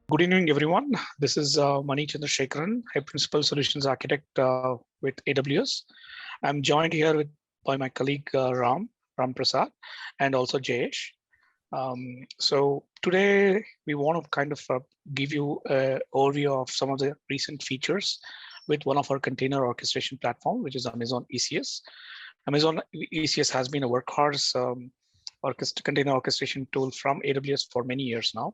Good evening, everyone. This is Mani Chandrasekharan, a Principal Solutions Architect with AWS. I'm joined here by my colleague Ram Prasad, and also Jayesh. So today we want to kind of give you an overview of some of the recent features with one of our container orchestration platform, which is Amazon ECS. Amazon ECS has been a workhorse container orchestration tool from AWS for many years now.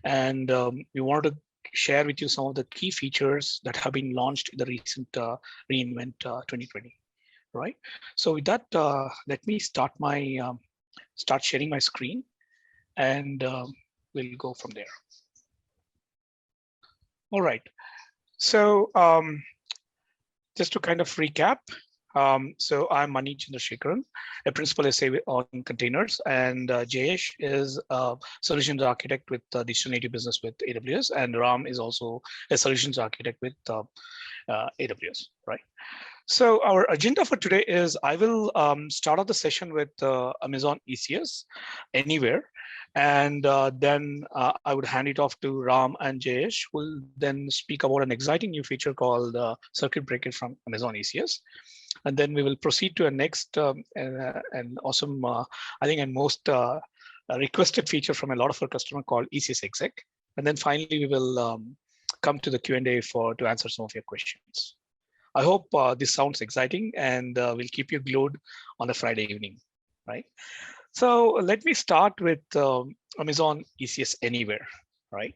And we wanted to share with you some of the key features that have been launched in the recent reInvent 2020, right? So with that, let me start sharing my screen, and we'll go from there. All right. So just to kind of recap, so I'm Mani Chandrasekharan, a principal SA on containers, and Jayesh is a solutions architect with Digital Native Business with AWS, and Ram is also a solutions architect with AWS, right? So our agenda for today is I will start off the session with Amazon ECS Anywhere, and then I would hand it off to Ram and Jayesh, who will then speak about an exciting new feature called Circuit Breaker from Amazon ECS. And then we will proceed to a next and awesome, I think, and most requested feature from a lot of our customers called ECS Exec. And then finally, we will come to the Q&A to answer some of your questions. I hope this sounds exciting, and we'll keep you glued on a Friday evening, right? So let me start with Amazon ECS Anywhere, right?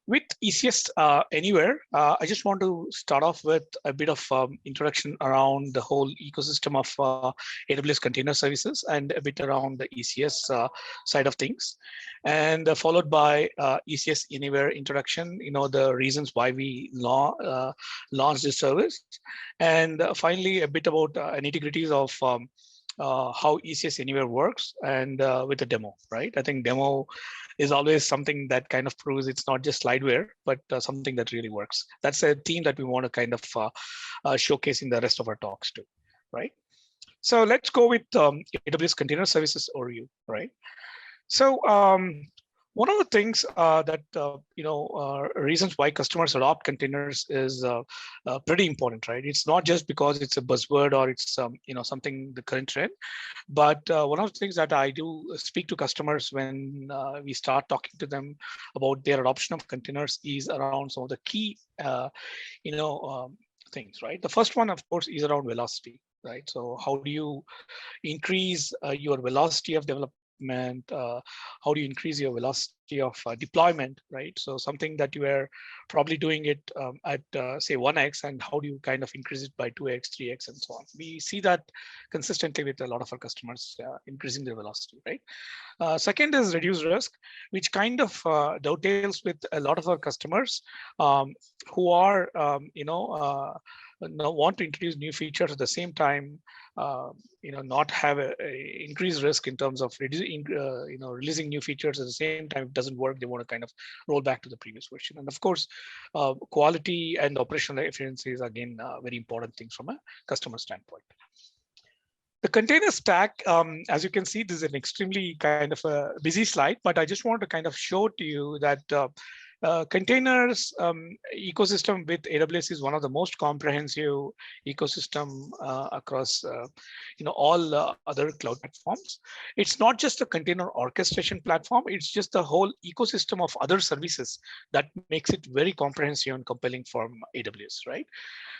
With ECS Anywhere, I just want to start off with a bit of introduction around the whole ecosystem of AWS Container Services and a bit around the ECS side of things, and followed by ECS Anywhere introduction, the reasons why we launched this service, and finally a bit about nitty-gritties of how ECS Anywhere works, and with a demo, right? I think demo is always something that kind of proves it's not just slideware, but something that really works. That's a theme that we want to kind of showcase in the rest of our talks too, right? So let's go with AWS Container Services overview, right? So one of the things that reasons why customers adopt containers is pretty important, right? It's not just because it's a buzzword or it's something the current trend, but one of the things that I do speak to customers when we start talking to them about their adoption of containers is around some of the key things, right? The first one, of course, is around velocity, right? So how do you increase your velocity of development? How do you increase your velocity of deployment, right? So something that you were probably doing it at say 1x, and how do you kind of increase it by 2x, 3x, and so on? We see that consistently with a lot of our customers increasing their velocity, right? Second is reduce risk, which kind of dovetails with a lot of our customers who are want to introduce new features at the same time, not have a increased risk in terms of releasing new features at the same time. If it doesn't work, they want to kind of roll back to the previous version. And of course, quality and operational efficiency is again very important things from a customer standpoint. The container stack, as you can see, this is an extremely kind of a busy slide, but I just want to kind of show to you that containers ecosystem with AWS is one of the most comprehensive ecosystem across all other cloud platforms. It's not just a container orchestration platform, it's just the whole ecosystem of other services that makes it very comprehensive and compelling from AWS, right?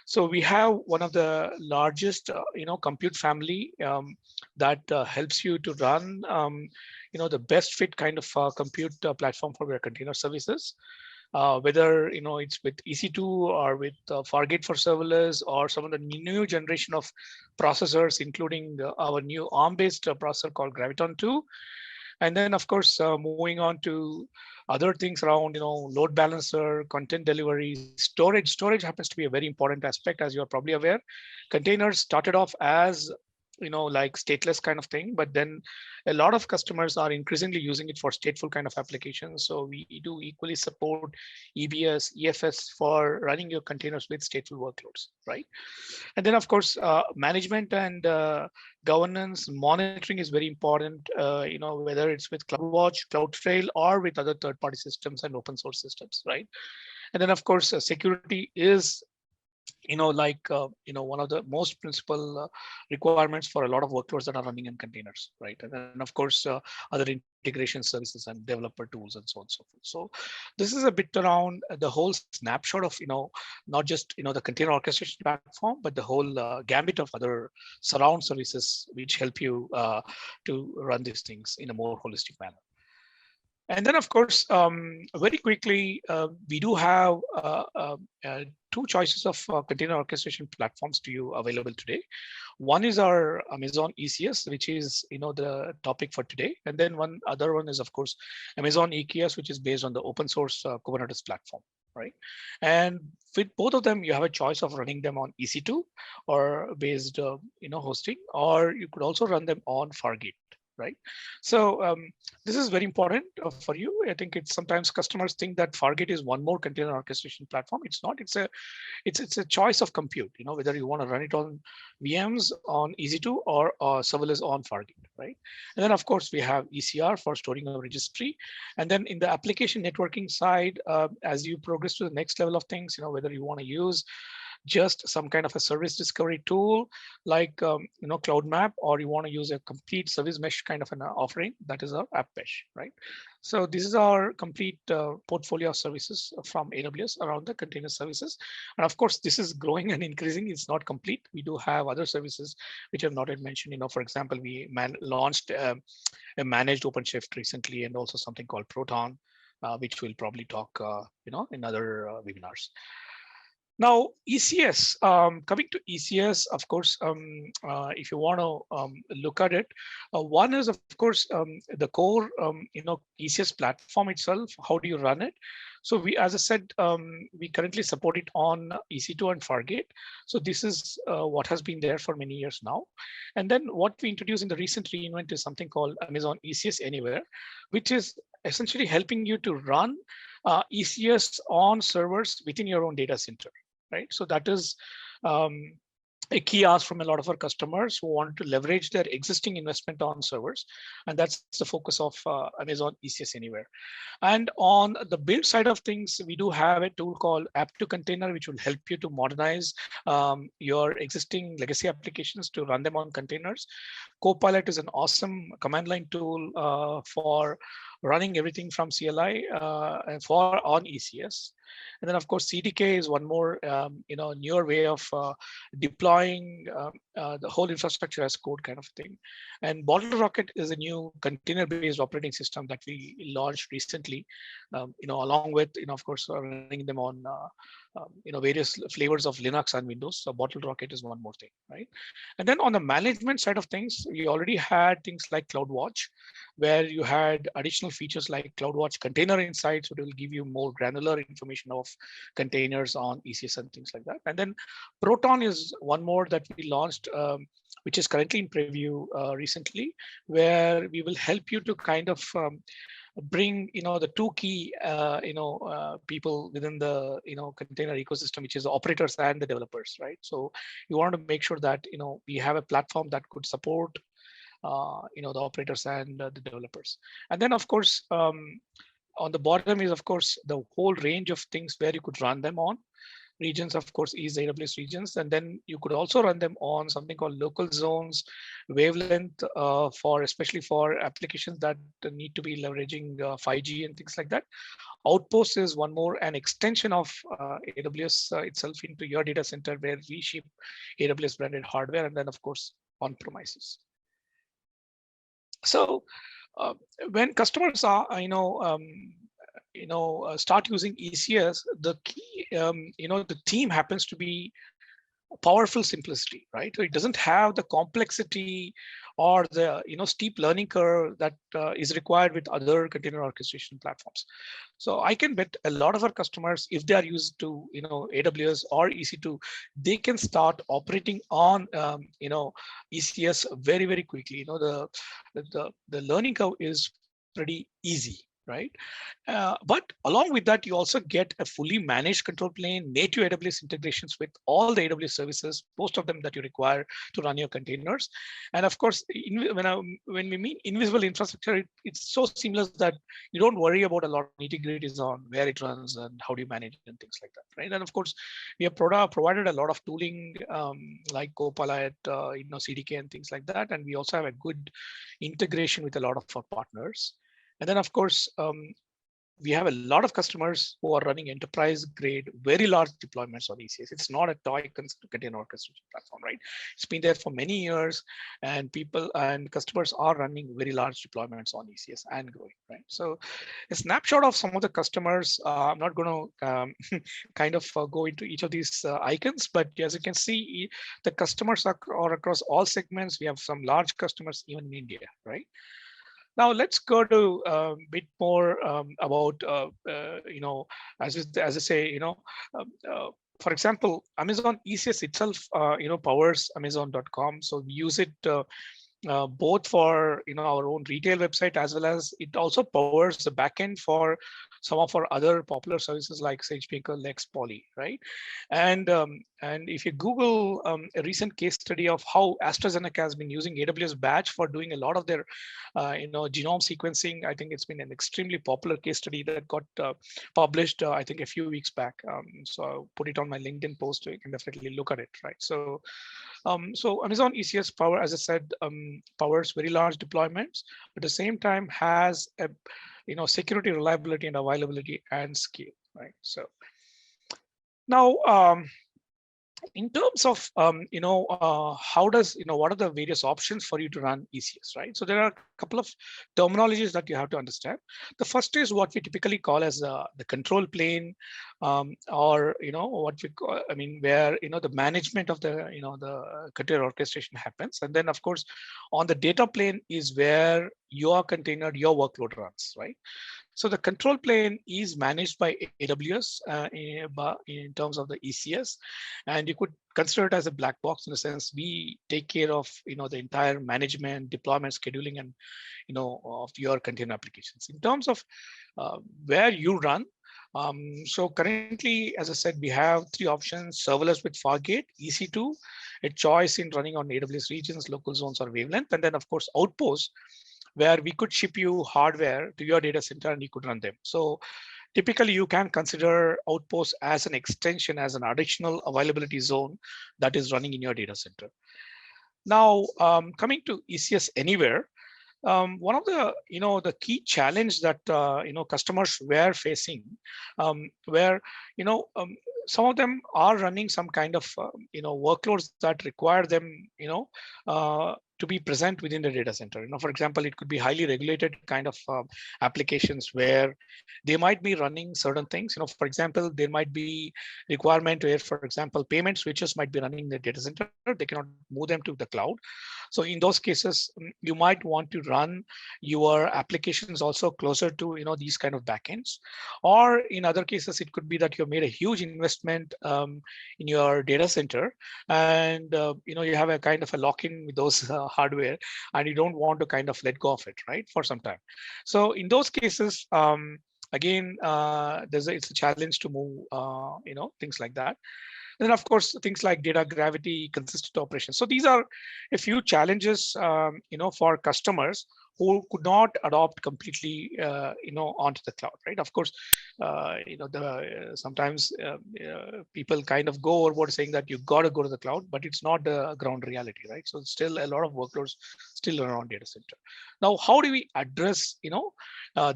So we have one of the largest compute family that helps you to run the best fit kind of compute platform for your container services. Whether it's with EC2 or with Fargate for serverless, or some of the new generation of processors, including our new ARM-based processor called Graviton2. And then, of course, moving on to other things around, load balancer, content delivery, storage. Storage happens to be a very important aspect, as you are probably aware. Containers started off as like stateless kind of thing, but then a lot of customers are increasingly using it for stateful kind of applications. So we do equally support EBS, EFS for running your containers with stateful workloads, right? And then of course, management and governance monitoring is very important, whether it's with CloudWatch, CloudTrail, or with other third-party systems and open source systems, right? And then of course, security is one of the most principal requirements for a lot of workloads that are running in containers, right? And then of course, other integration services and developer tools and so on and so forth. So this is a bit around the whole snapshot of not just the container orchestration platform, but the whole gambit of other surround services which help you to run these things in a more holistic manner. And then, of course, very quickly, we do have two choices of container orchestration platforms to you available today. One is our Amazon ECS, which is the topic for today, and then one other one is, of course, Amazon EKS, which is based on the open source Kubernetes platform, right? And with both of them, you have a choice of running them on EC2 or based, hosting, or you could also run them on Fargate, right? So this is very important for you. I think it's sometimes customers think that Fargate is one more container orchestration platform. It's not. It's a choice of compute. Whether you want to run it on VMs on EC2 or serverless on Fargate, right? And then of course we have ECR for storing a registry. And then in the application networking side, as you progress to the next level of things, whether you want to use just some kind of a service discovery tool like Cloud Map, or you want to use a complete service mesh kind of an offering, that is our App Mesh, right? So this is our complete portfolio of services from AWS around the container services. And of course, this is growing and increasing. It's not complete. We do have other services which I have not yet mentioned. For example, we launched a managed OpenShift recently, and also something called Proton, which we'll probably talk in other webinars. Now, ECS, coming to ECS, of course, if you want to look at it, one is, of course, the core, ECS platform itself. How do you run it? So we, as I said, we currently support it on EC2 and Fargate. So this is what has been there for many years now. And then what we introduced in the recent reinvent is something called Amazon ECS Anywhere, which is essentially helping you to run ECS on servers within your own data center. Right, so that is a key ask from a lot of our customers who want to leverage their existing investment on servers, and that's the focus of Amazon ECS Anywhere. And on the build side of things, we do have a tool called App2Container, which will help you to modernize your existing legacy applications to run them on containers. Copilot is an awesome command line tool for running everything from CLI for on ECS. And then, of course, CDK is one more, newer way of deploying the whole infrastructure as code kind of thing. And BottleRocket is a new container-based operating system that we launched recently, along with, of course, running them on, various flavors of Linux and Windows. So BottleRocket is one more thing, right? And then on the management side of things, we already had things like CloudWatch, where you had additional features like CloudWatch Container Insights, which will give you more granular information of containers on ECS and things like that. And then Proton is one more that we launched, which is currently in preview recently, where we will help you to kind of bring the two key people within the container ecosystem, which is the operators and the developers, right? So you want to make sure that we have a platform that could support the operators and the developers. And then, of course, on the bottom is, of course, the whole range of things where you could run them on. Regions, of course, is AWS regions. And then you could also run them on something called local zones, wavelength, especially for applications that need to be leveraging 5G and things like that. Outpost is one more, an extension of AWS itself into your data center, where we ship AWS branded hardware, and then, of course, on premises. So when customers are, start using ECS, the key, the theme happens to be powerful simplicity, right? So it doesn't have the complexity or the steep learning curve that is required with other container orchestration platforms. So I can bet a lot of our customers, if they are used to AWS or EC2, they can start operating on ECS very, very quickly. The learning curve is pretty easy, right? But along with that, you also get a fully managed control plane, native AWS integrations with all the AWS services, most of them that you require to run your containers. And of course, when we mean invisible infrastructure, it's so seamless that you don't worry about a lot of nitty-gritties on where it runs and how do you manage it and things like that, right? And of course, we have provided a lot of tooling like Copilot, CDK and things like that. And we also have a good integration with a lot of our partners. And then, of course, we have a lot of customers who are running enterprise grade, very large deployments on ECS. It's not a toy container orchestration platform, right? It's been there for many years, and people and customers are running very large deployments on ECS and growing, right? So a snapshot of some of the customers. I'm not going to kind of go into each of these icons, but as you can see, the customers are across all segments. We have some large customers even in India, right? Now let's go to a bit more about, as I say, for example, Amazon ECS itself, powers Amazon.com. So we use it both for our own retail website, as well as it also powers the backend for some of our other popular services like SageMaker, Lex, Poly, right? And if you Google a recent case study of how AstraZeneca has been using AWS Batch for doing a lot of their genome sequencing, I think it's been an extremely popular case study that got published I think a few weeks back. So I'll put it on my LinkedIn post, so you can definitely look at it, right? So Amazon ECS Power, as I said, powers very large deployments, but at the same time has a security, reliability, and availability and scale, right? So now in terms of how does what are the various options for you to run ECS, right? So there are a couple of terminologies that you have to understand. The first is what we typically call as the control plane, or what we call, where the management of the container orchestration happens, and then of course on the data plane is where your container, your workload runs, right? So the control plane is managed by AWS in terms of the ECS, and you could consider it as a black box in the sense we take care of the entire management, deployment, scheduling, and of your container applications. In terms of where you run, so currently, as I said, we have three options: serverless with Fargate, EC2, a choice in running on AWS regions, local zones, or wavelength, and then of course Outpost, where we could ship you hardware to your data center and you could run them. So typically you can consider Outpost as an extension, as an additional availability zone that is running in your data center. Now, coming to ECS Anywhere, one of the the key challenge that customers were facing, where some of them are running some kind of workloads that require them to be present within the data center. For example, it could be highly regulated kind of applications where they might be running certain things. For example, there might be requirement where, for example, payment switches might be running in the data center. They cannot move them to the cloud. So in those cases, you might want to run your applications also closer to these kind of backends. Or in other cases, it could be that you made a huge investment in your data center, and you have a kind of a lock-in with those hardware, and you don't want to kind of let go of it, right, for some time. So in those cases, again, it's a challenge to move, things like that. And then of course, things like data gravity, consistent operations. So these are a few challenges, for customers who could not adopt completely, onto the cloud, right? Of course, sometimes people kind of go overboard saying that you got to go to the cloud, but it's not the ground reality, right? So still a lot of workloads still around data center. Now, how do we address,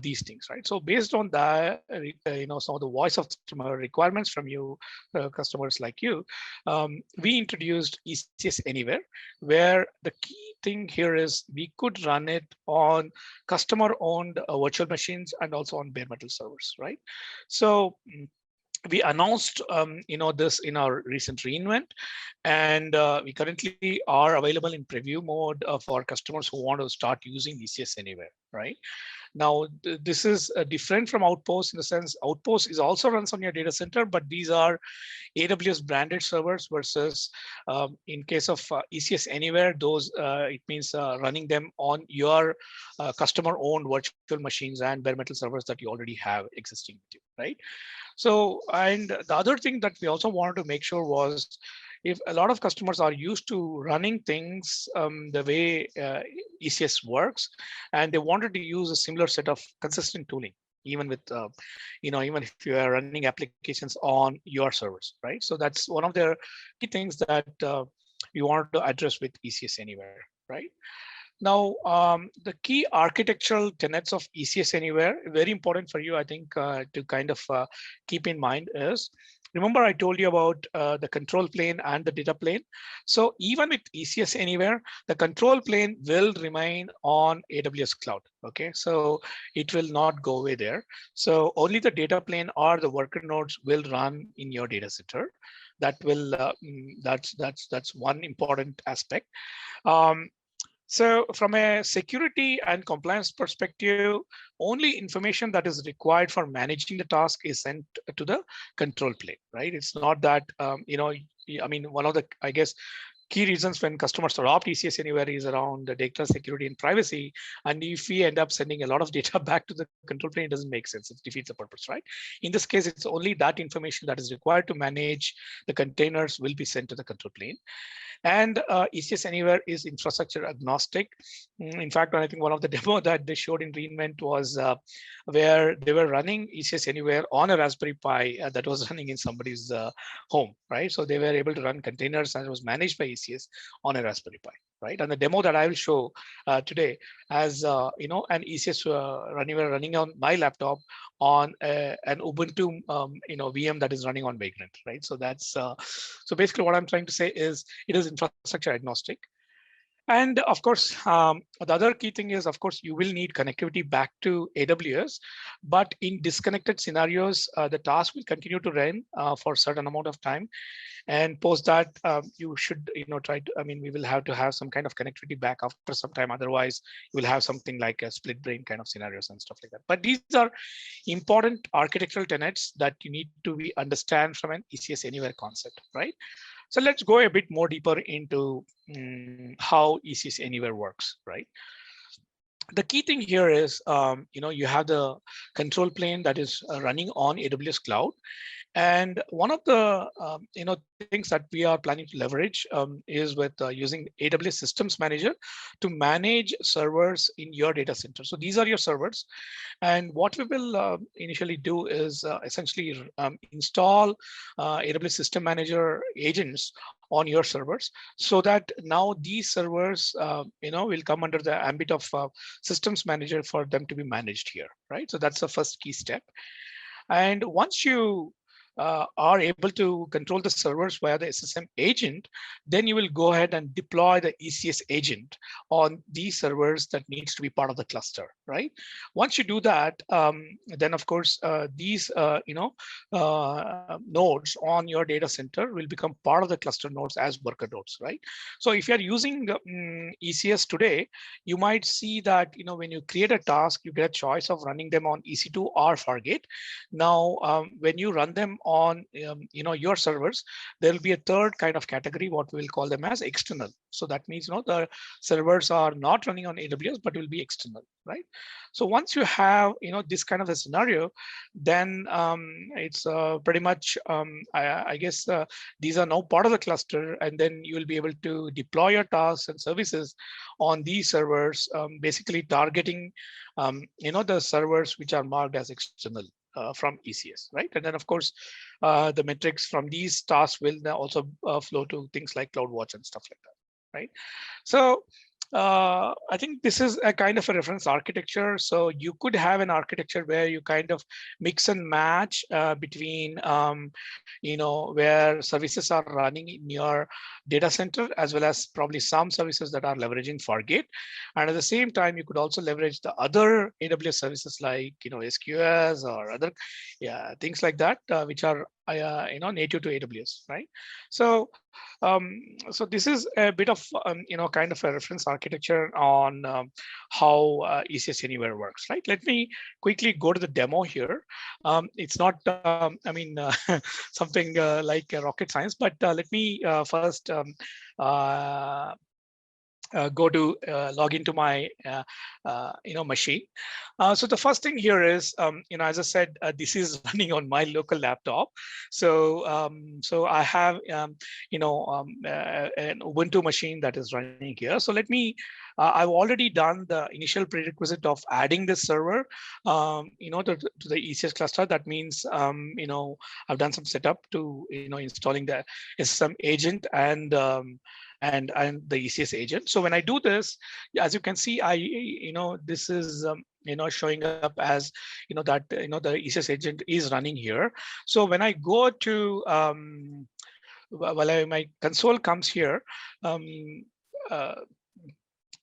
these things, right? So based on that, some of the voice of customer requirements from you, customers like you, we introduced ECS Anywhere, where the key thing here is we could run it on customer-owned virtual machines and also on bare metal servers, right? So we announced this in our recent reInvent, and we currently are available in preview mode for customers who want to start using ECS Anywhere, right? Now, this is different from Outpost in the sense Outpost is also runs on your data center, but these are AWS branded servers versus in case of ECS Anywhere, those it means running them on your customer owned virtual machines and bare metal servers that you already have existing with you, right? So, and the other thing that we also wanted to make sure was if a lot of customers are used to running things the way ECS works, and they wanted to use a similar set of consistent tooling, even with, even if you are running applications on your servers, right? So that's one of the key things that we wanted to address with ECS Anywhere, right? Now, the key architectural tenets of ECS Anywhere, very important for you, I think, to kind of keep in mind is, remember I told you about the control plane and the data plane. So even with ECS Anywhere, the control plane will remain on AWS Cloud, okay? So it will not go away there. So only the data plane or the worker nodes will run in your data center. That will, that's one important aspect. So from a security and compliance perspective, only information that is required for managing the task is sent to the control plane, right? It's not that, I mean, one of the, I guess, key reasons when customers adopt ECS Anywhere is around the data security and privacy. And if we end up sending a lot of data back to the control plane, it doesn't make sense. It defeats the purpose, right? In this case, it's only that information that is required to manage the containers will be sent to the control plane. And ECS Anywhere is infrastructure agnostic. In fact, I think one of the demo that they showed in reInvent was where they were running ECS Anywhere on a Raspberry Pi that was running in somebody's home, right? So they were able to run containers and it was managed by ECS on a Raspberry Pi, right? And the demo that I will show today as an ECS running on my laptop on an Ubuntu VM that is running on Vagrant, right? So that's so basically what I'm trying to say is it is infrastructure agnostic. And of course, the other key thing is, of course, you will need connectivity back to AWS, but in disconnected scenarios, the task will continue to run for a certain amount of time. And post that, you should, try to, I mean, we will have to have some kind of connectivity back after some time. Otherwise, you will have something like a split brain kind of scenarios and stuff like that. But these are important architectural tenets that you need to be understand from an ECS Anywhere concept, right? So let's go a bit more deeper into how ECS Anywhere works, right? The key thing here is, you have the control plane that is running on AWS Cloud. And one of the things that we are planning to leverage is with using AWS Systems Manager to manage servers in your data center. So these are your servers, and what we will initially do is essentially install AWS System Manager agents on your servers, so that now these servers will come under the ambit of Systems Manager for them to be managed here, right? So that's the first key step. And once you are able to control the servers via the SSM agent, then you will go ahead and deploy the ECS agent on these servers that needs to be part of the cluster, right? Once you do that, then of course, these nodes on your data center will become part of the cluster nodes as worker nodes, right? So if you are using ECS today, you might see that when you create a task, you get a choice of running them on EC2 or Fargate. Now, when you run them on your servers, there will be a third kind of category, what we will call them as external. So that means the servers are not running on AWS, but will be external, right? So once you have this kind of a scenario, then it's pretty much I guess these are now part of the cluster, and then you will be able to deploy your tasks and services on these servers, basically targeting the servers which are marked as external from ECS, right? And then of course, the metrics from these tasks will now also flow to things like CloudWatch and stuff like that, right? So I think this is a kind of a reference architecture. So you could have an architecture where you kind of mix and match between, where services are running in your data center, as well as probably some services that are leveraging Fargate. And at the same time, you could also leverage the other AWS services like, SQS or other things like that, which are native to AWS, right? So so this is a bit of kind of a reference architecture on how ECS Anywhere works, right? Let me quickly go to the demo here. It's not something like rocket science, but let me first uh, go to log into my machine. So the first thing here is as I said, this is running on my local laptop. So I have an Ubuntu machine that is running here. So let me I've already done the initial prerequisite of adding this server to the ECS cluster. That means I've done some setup to installing the SSM agent and the ECS agent. So when I do this, as you can see, this is showing up as that the ECS agent is running here. So when I go to my console comes here, uh,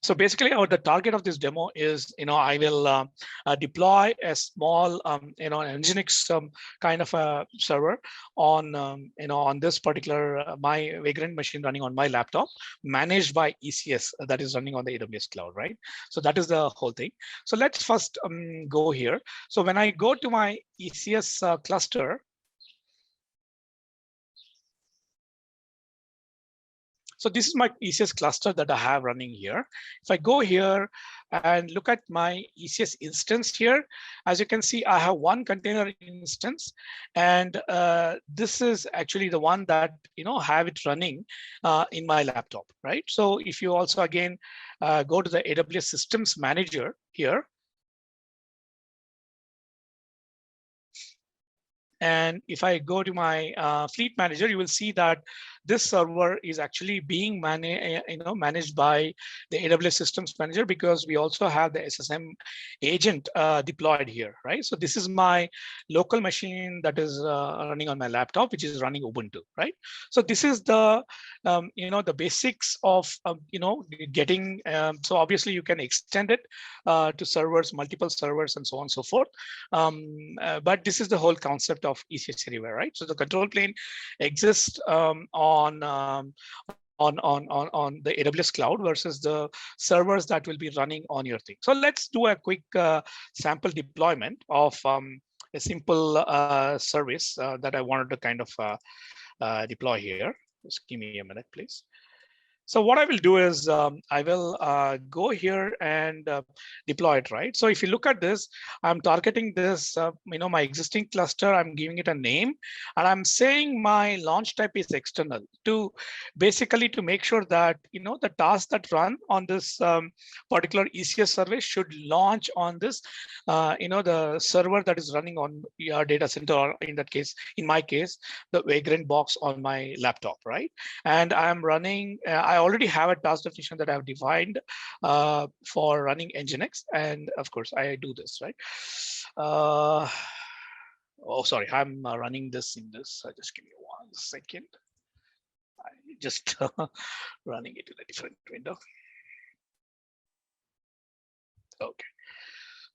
so basically, the target of this demo is, I will deploy a small, Nginx kind of a server on, on this particular my Vagrant machine running on my laptop, managed by ECS that is running on the AWS cloud, right? So that is the whole thing. So let's first go here. So when I go to my ECS cluster, so this is my ECS cluster that I have running here. If I go here and look at my ECS instance here, as you can see, I have one container instance, and this is actually the one that have it running in my laptop, right? So if you also again go to the AWS Systems Manager here, and if I go to my Fleet Manager, you will see that this server is actually being managed by the AWS Systems Manager, because we also have the SSM agent deployed here, right? So this is my local machine that is running on my laptop, which is running Ubuntu, right? So this is the the basics of getting. So obviously you can extend it to servers, multiple servers, and so on and so forth. But this is the whole concept of ECS Anywhere, right? So the control plane exists on the AWS cloud versus the servers that will be running on your thing. So let's do a quick sample deployment of a simple service that I wanted to kind of deploy here. Just give me a minute, please. So what I will do is I will go here and deploy it, right? So if you look at this, I'm targeting this, my existing cluster, I'm giving it a name, and I'm saying my launch type is external to basically to make sure that, the tasks that run on this particular ECS service should launch on this, the server that is running on your data center, or in that case, in my case, the Vagrant box on my laptop, right? And I'm running, I already have a task definition that I've defined for running Nginx. And of course, I do this, right? Oh, sorry, I'm running this in this. Just give me 1 second. I just running it in a different window. Okay.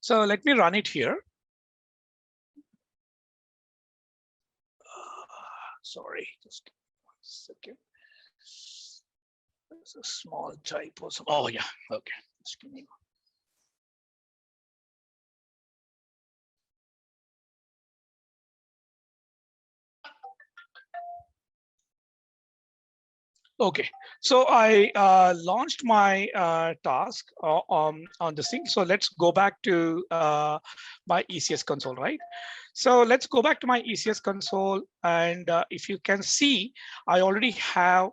So let me run it here. Sorry, just 1 second. There's a small typo. Oh yeah, okay. Just give me. Okay, so I launched my task on this thing. So let's go back to my ECS console, right? So let's go back to my ECS console, and if you can see, I already have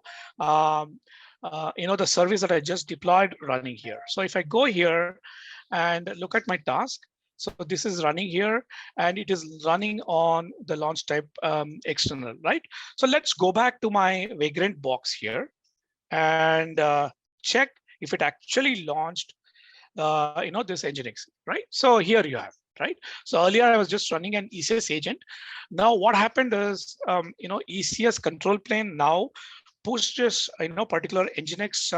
the service that I just deployed running here. So if I go here and look at my task, so this is running here, and it is running on the launch type external, right? So let's go back to my Vagrant box here and check if it actually launched this Nginx, right? So here you have, right? So earlier I was just running an ECS agent. Now what happened is, ECS control plane now pushes particular Nginx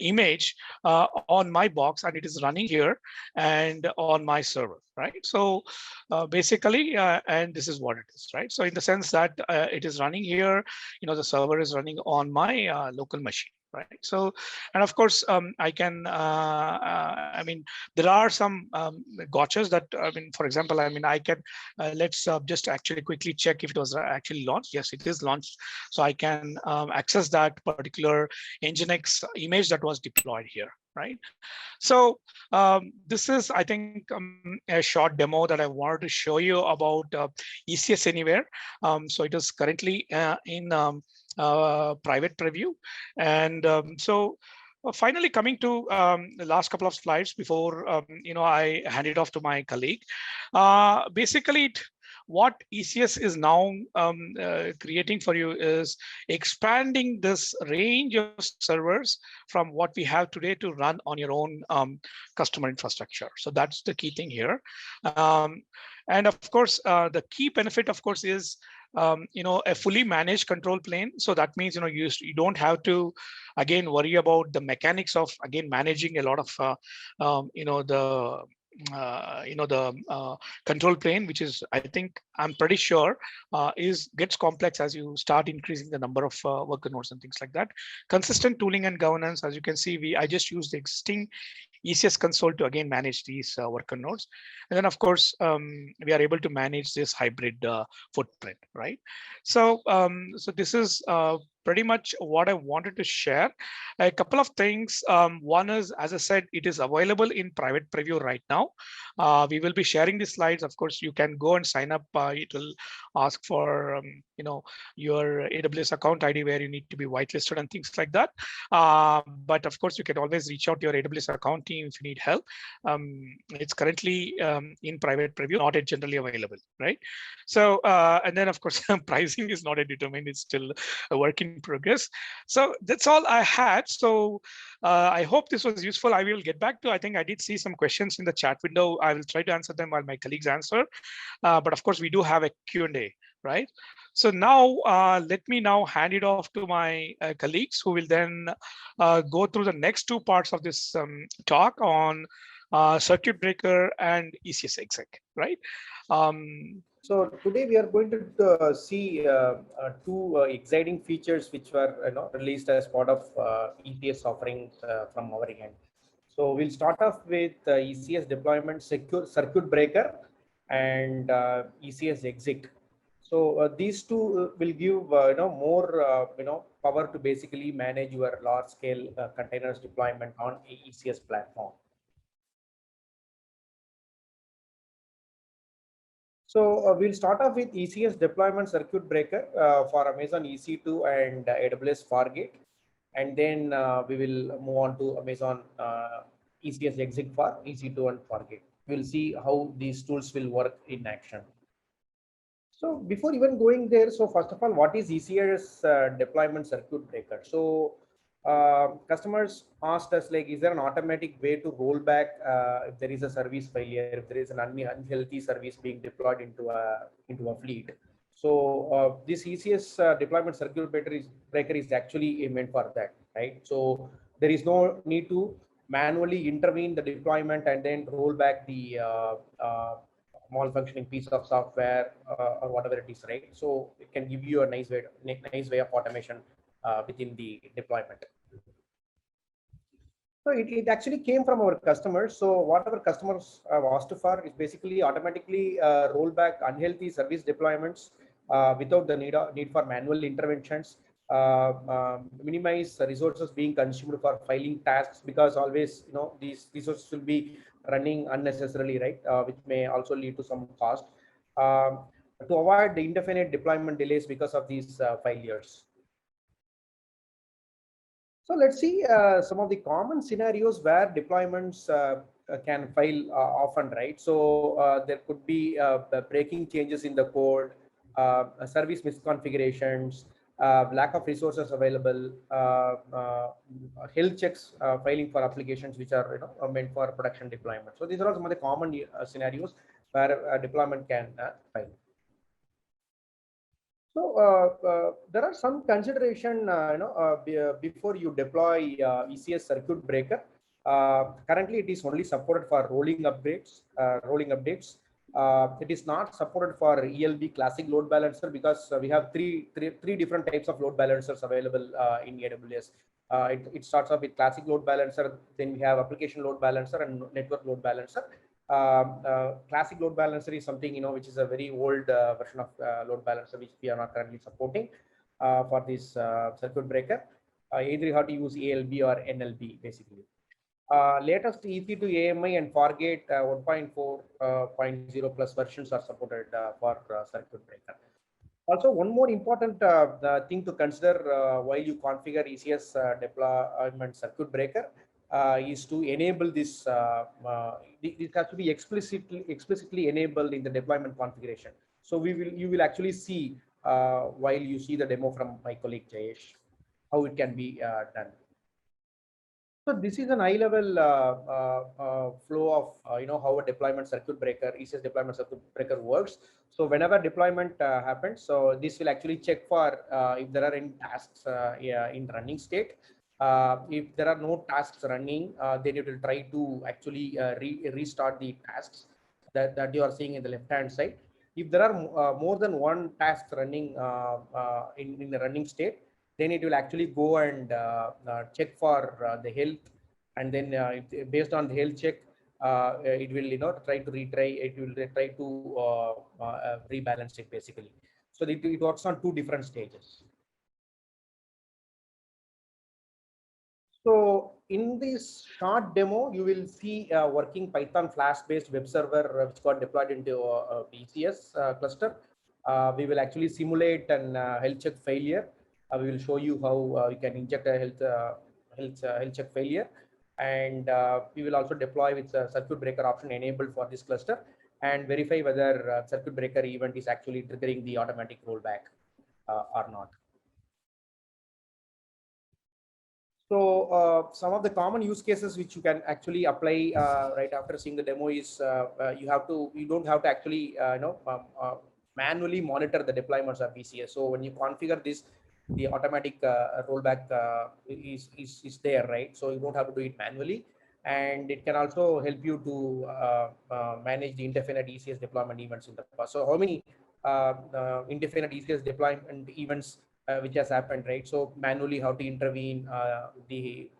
image on my box, and it is running here and on my server, right? So basically, and this is what it is, right? So in the sense that it is running here, the server is running on my local machine, right? So, and of course, I can, I mean, there are some gotchas that, I mean, for example, I mean, I can, let's just actually quickly check if it was actually launched. Yes, it is launched. So I can access that particular Nginx image that was deployed here, right? So this is, I think, a short demo that I wanted to show you about ECS Anywhere. So it is currently in private preview. And so finally coming to the last couple of slides before I hand it off to my colleague. Basically, what ECS is now creating for you is expanding this range of servers from what we have today to run on your own customer infrastructure. So that's the key thing here. And of course, the key benefit, of course, is a fully managed control plane. So that means you don't have to again worry about the mechanics of again managing a lot of the control plane, which is, I think, I'm pretty sure gets complex as you start increasing the number of worker nodes and things like that. Consistent tooling and governance, as you can see, I just used the existing ECS console to again manage these worker nodes. And then of course, we are able to manage this hybrid footprint, right? So, so this is pretty much what I wanted to share. A couple of things. One is, as I said, it is available in private preview right now. We will be sharing the slides. Of course, you can go and sign up. It will ask for your AWS account ID where you need to be whitelisted and things like that. But of course, you can always reach out to your AWS account team if you need help. It's currently in private preview, not yet generally available, right? So, and then of course, pricing is not yet determined. It's still a work in progress. So that's all I had. So I hope this was useful. I will get back to, I think I did see some questions in the chat window. I will try to answer them while my colleagues answer. But of course, we do have a Q&A, right? So now let me now hand it off to my colleagues who will then go through the next two parts of this talk on circuit breaker and ECS exec, right? So today we are going to see two exciting features which were released as part of ECS offering from our end. So we'll start off with ECS deployment secure circuit breaker and ECS exec. So these two will give more power to basically manage your large scale containers deployment on ECS platform. So we'll start off with ECS deployment circuit breaker for Amazon EC2 and AWS Fargate, and then we will move on to Amazon ECS exec for EC2 and Fargate. We'll see how these tools will work in action. So before even going there, so first of all, what is ECS deployment circuit breaker? So customers asked us, like, is there an automatic way to roll back if there is a service failure, if there is an unhealthy service being deployed into a fleet? So this ECS deployment circuit breaker is actually meant for that, right? So there is no need to manually intervene the deployment and then roll back the malfunctioning piece of software or whatever it is, right? So it can give you a nice way of automation within the deployment. So it actually came from our customers. So what our customers have asked for is basically automatically roll back unhealthy service deployments without the need for manual interventions, minimize resources being consumed for filing tasks, because always these resources will be running unnecessarily, right? Which may also lead to some cost. To avoid the indefinite deployment delays because of these failures. So let's see some of the common scenarios where deployments can fail often, right? So there could be breaking changes in the code, service misconfigurations, lack of resources available, health checks failing for applications which are meant for production deployment. So these are some of the common scenarios where deployment can fail. So there are some consideration, before you deploy ECS circuit breaker. Currently, it is only supported for rolling upgrades, rolling updates. It is not supported for ELB classic load balancer because we have three different types of load balancers available in AWS. It starts off with classic load balancer, then we have application load balancer and network load balancer. Classic load balancer is something which is a very old version of load balancer which we are not currently supporting for this circuit breaker. Either you have to use ALB or NLB basically. Latest EC2 AMI and Fargate 1.4.0 plus versions are supported for circuit breaker. Also, one more important thing to consider while you configure ECS deployment circuit breaker is to enable this. This has to be explicitly enabled in the deployment configuration. So you will actually see while you see the demo from my colleague Jayesh how it can be done. So this is an high-level flow of how a deployment circuit breaker, ECS deployment circuit breaker works. So whenever deployment happens, so this will actually check for if there are any tasks in running state. If there are no tasks running, then it will try to actually restart the tasks that you are seeing in the left-hand side. If there are more than one task running in the running state, then it will actually go and check for the health, and then based on the health check, it will try to retry. It will try to rebalance it basically. So it works on two different stages. So in this short demo, you will see a working Python Flask-based web server which got deployed into ECS cluster. We will actually simulate an health check failure. We will show you how you can inject a health check failure, and we will also deploy with circuit breaker option enabled for this cluster and verify whether circuit breaker event is actually triggering the automatic rollback or not. So some of the common use cases which you can actually apply right after seeing the demo is you don't have to actually manually monitor the deployments of ECS. So when you configure this, the automatic rollback is there, right? So you don't have to do it manually, and it can also help you to manage the indefinite ECS deployment events in the past. So how many indefinite ECS deployment events which has happened, right? So manually how to intervene the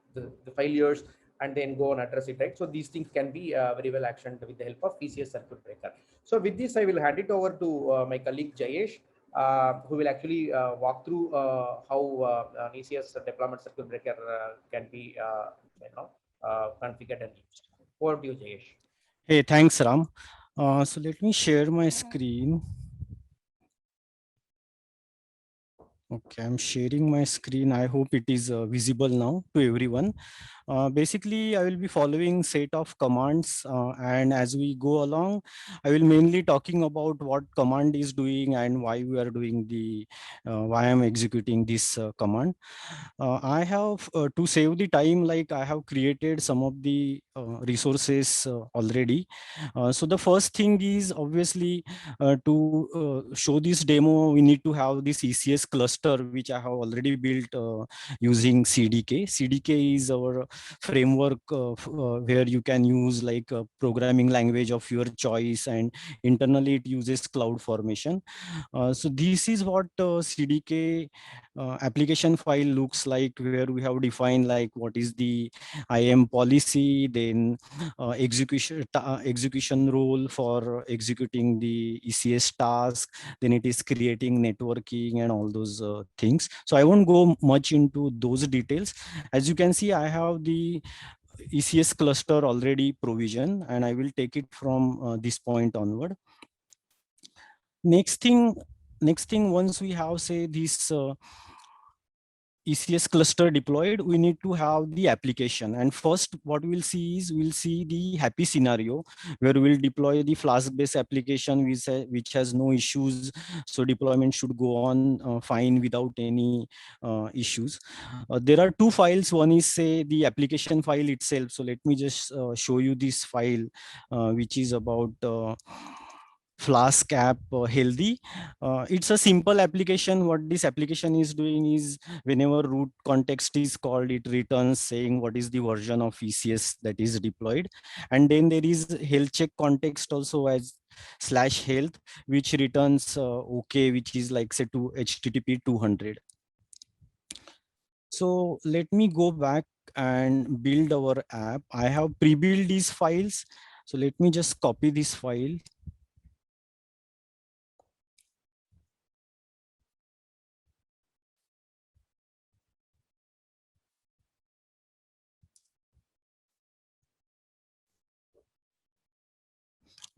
failures and then go and address it, right? So these things can be very well actioned with the help of ECS circuit breaker. So with this, I will hand it over to my colleague Jayesh, who will actually walk through how an ECS deployment circuit breaker can be configured and used. Over to you, Jayesh. Hey, thanks, Ram. So let me share my screen. Okay, I'm sharing my screen. I hope it is visible now to everyone. Basically, I will be following set of commands, and as we go along, I will mainly talking about what command is doing and why we are doing why I'm executing this command. I have to save the time, like I have created some of the resources already. So the first thing is obviously to show this demo, we need to have this ECS cluster, which I have already built using CDK. CDK is our framework where you can use like a programming language of your choice, and internally it uses CloudFormation. So this is what CDK application file looks like, where we have defined like what is the IAM policy, then execution role for executing the ECS task, then it is creating networking and all those things. So I won't go much into those details. As you can see, I have the ECS cluster already provisioned, and I will take it from this point onward. Next thing, once we have say this ECS cluster deployed, we need to have the application. And first, what we'll see is we'll see the happy scenario where we'll deploy the Flask-based application which has no issues. So deployment should go on fine without any issues. There are two files. One is say the application file itself. So let me just show you this file, which is about Flask app healthy. It's a simple application. What this application is doing is whenever root context is called, it returns saying what is the version of ECS that is deployed. And then there is health check context also as /health, which returns okay, which is like say to HTTP 200. So let me go back and build our app. I have pre-built these files. So let me just copy this file.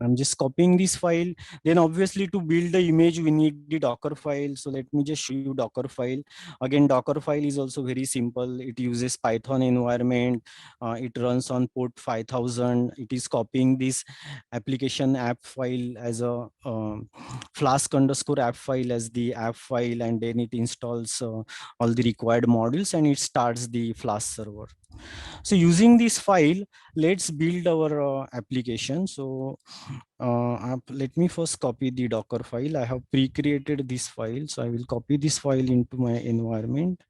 I'm just copying this file. Then obviously to build the image, we need the Docker file. So let me just show you Docker file. Again, Docker file is also very simple. It uses Python environment. It runs on port 5000. It is copying this application app file as a Flask_app file as the app file. And then it installs all the required modules and it starts the Flask server. So using this file, let's build our application. So let me first copy the Docker file. I have pre-created this file. So I will copy this file into my environment.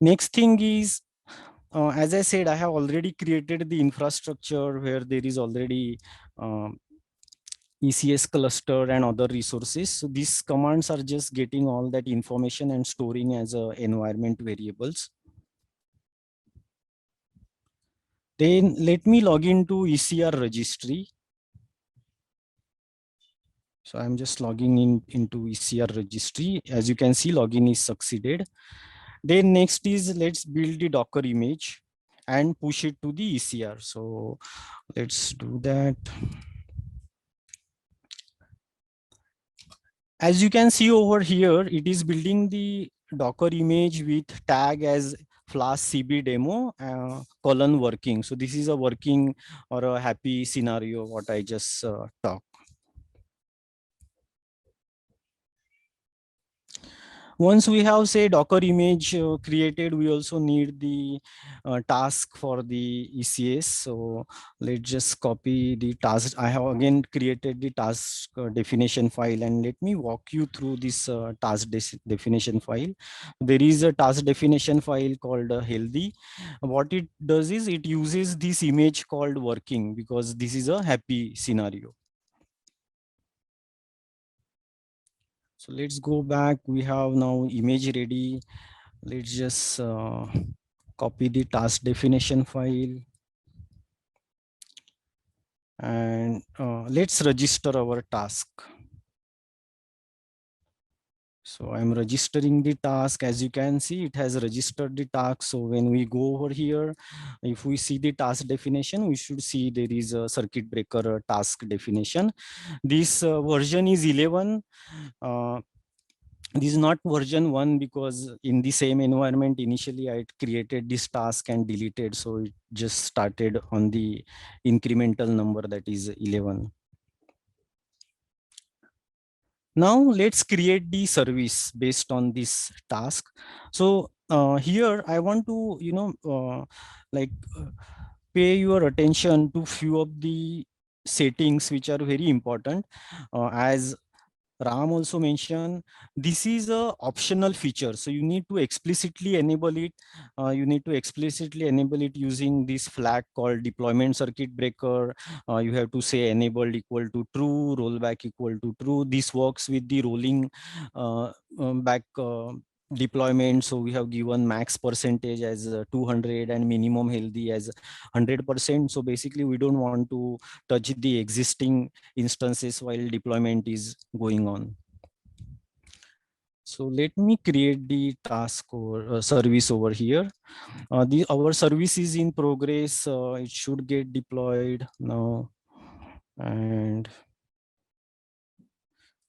Next thing is, as I said, I have already created the infrastructure where there is already ECS cluster and other resources. So these commands are just getting all that information and storing as environment variables. Then let me log into ECR registry. So I'm just logging into ECR registry. As you can see, login is succeeded. Then next is let's build the Docker image and push it to the ECR. So let's do that. As you can see over here, it is building the Docker image with tag as Flask CB demo :working. So this is a working or a happy scenario what I just talked. Once we have say Docker image created, we also need the task for the ECS. So let's just copy the task. I have again created the task definition file, and let me walk you through this task definition file. There is a task definition file called healthy. What it does is it uses this image called working because this is a happy scenario. So let's go back. We have now image ready. Let's just copy the task definition file. And let's register our task. So I'm registering the task. As you can see, it has registered the task. So when we go over here, if we see the task definition, we should see there is a circuit breaker task definition. This version is 11. This is not version 1 because in the same environment initially I created this task and deleted, so it just started on the incremental number that is 11. Now let's create the service based on this task. So here I want to pay your attention to few of the settings which are very important. As Ram also mentioned, this is a optional feature. So you need to explicitly enable it. Using this flag called deployment circuit breaker. You have to say enabled equal to true, rollback equal to true. This works with the rolling back deployment. So we have given max percentage as 200 and minimum healthy as 100%. So basically we don't want to touch the existing instances while deployment is going on. So let me create the task or service over here. Our service is in progress. It should get deployed now. And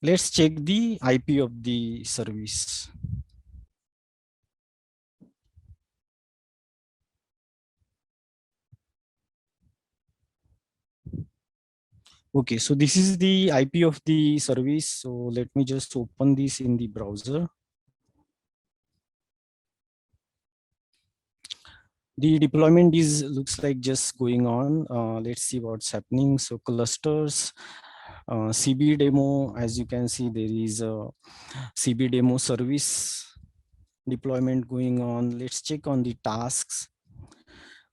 Let's check the IP of the service. Okay, so this is the IP of the service. So let me just open this in the browser. The deployment is looks like just going on. Let's see what's happening. So clusters, CB demo, as you can see, there is a CB demo service deployment going on. Let's check on the tasks.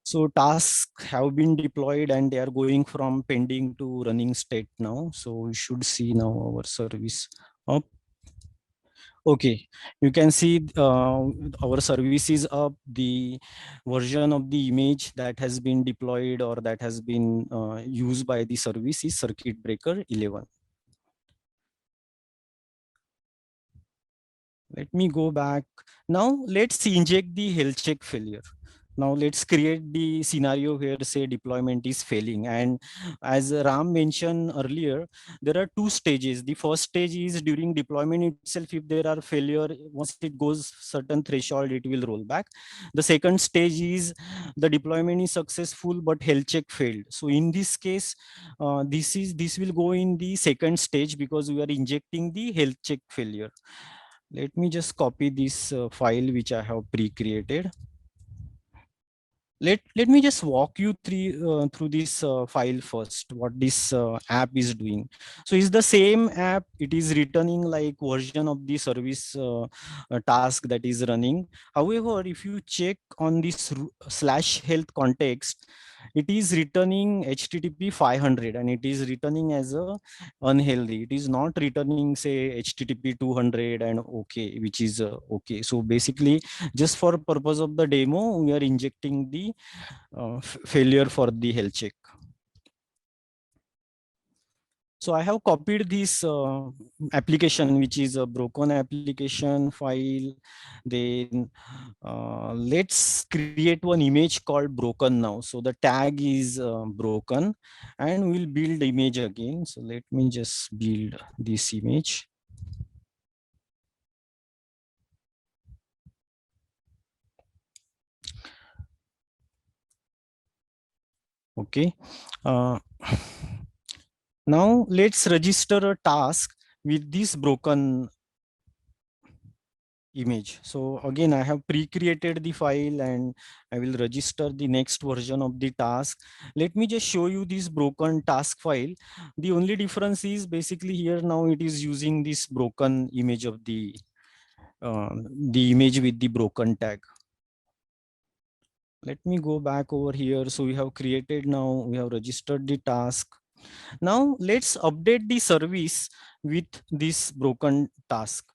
So tasks have been deployed and they are going from pending to running state now. So we should see now our service up. Okay, you can see our service is up. The version of the image that has been deployed or that has been used by the service is circuit breaker 11. Let me go back. Now let's inject the health check failure. Now let's create the scenario where say deployment is failing. And as Ram mentioned earlier, there are two stages. The first stage is during deployment itself. If there are failure, once it goes certain threshold, it will roll back. The second stage is the deployment is successful, but health check failed. So in this case, this will go in the second stage because we are injecting the health check failure. Let me just copy this file which I have pre-created. Let me just walk you through this file first, what this app is doing. So it's the same app. It is returning like version of the service task that is running. However, if you check on this /health context, it is returning HTTP 500 and it is returning as a unhealthy. It is not returning say HTTP 200 and okay, which is okay. So basically, just for purpose of the demo, we are injecting the failure for the health check. So I have copied this application, which is a broken application file. Then let's create one image called broken now. So the tag is broken and we'll build image again. So let me just build this image. Okay. Now let's register a task with this broken image. So again, I have pre-created the file and I will register the next version of the task. Let me just show you this broken task file. The only difference is basically here now it is using this broken image of the image with the broken tag. Let me go back over here. So we have created now, we have registered the task. Now let's update the service with this broken task.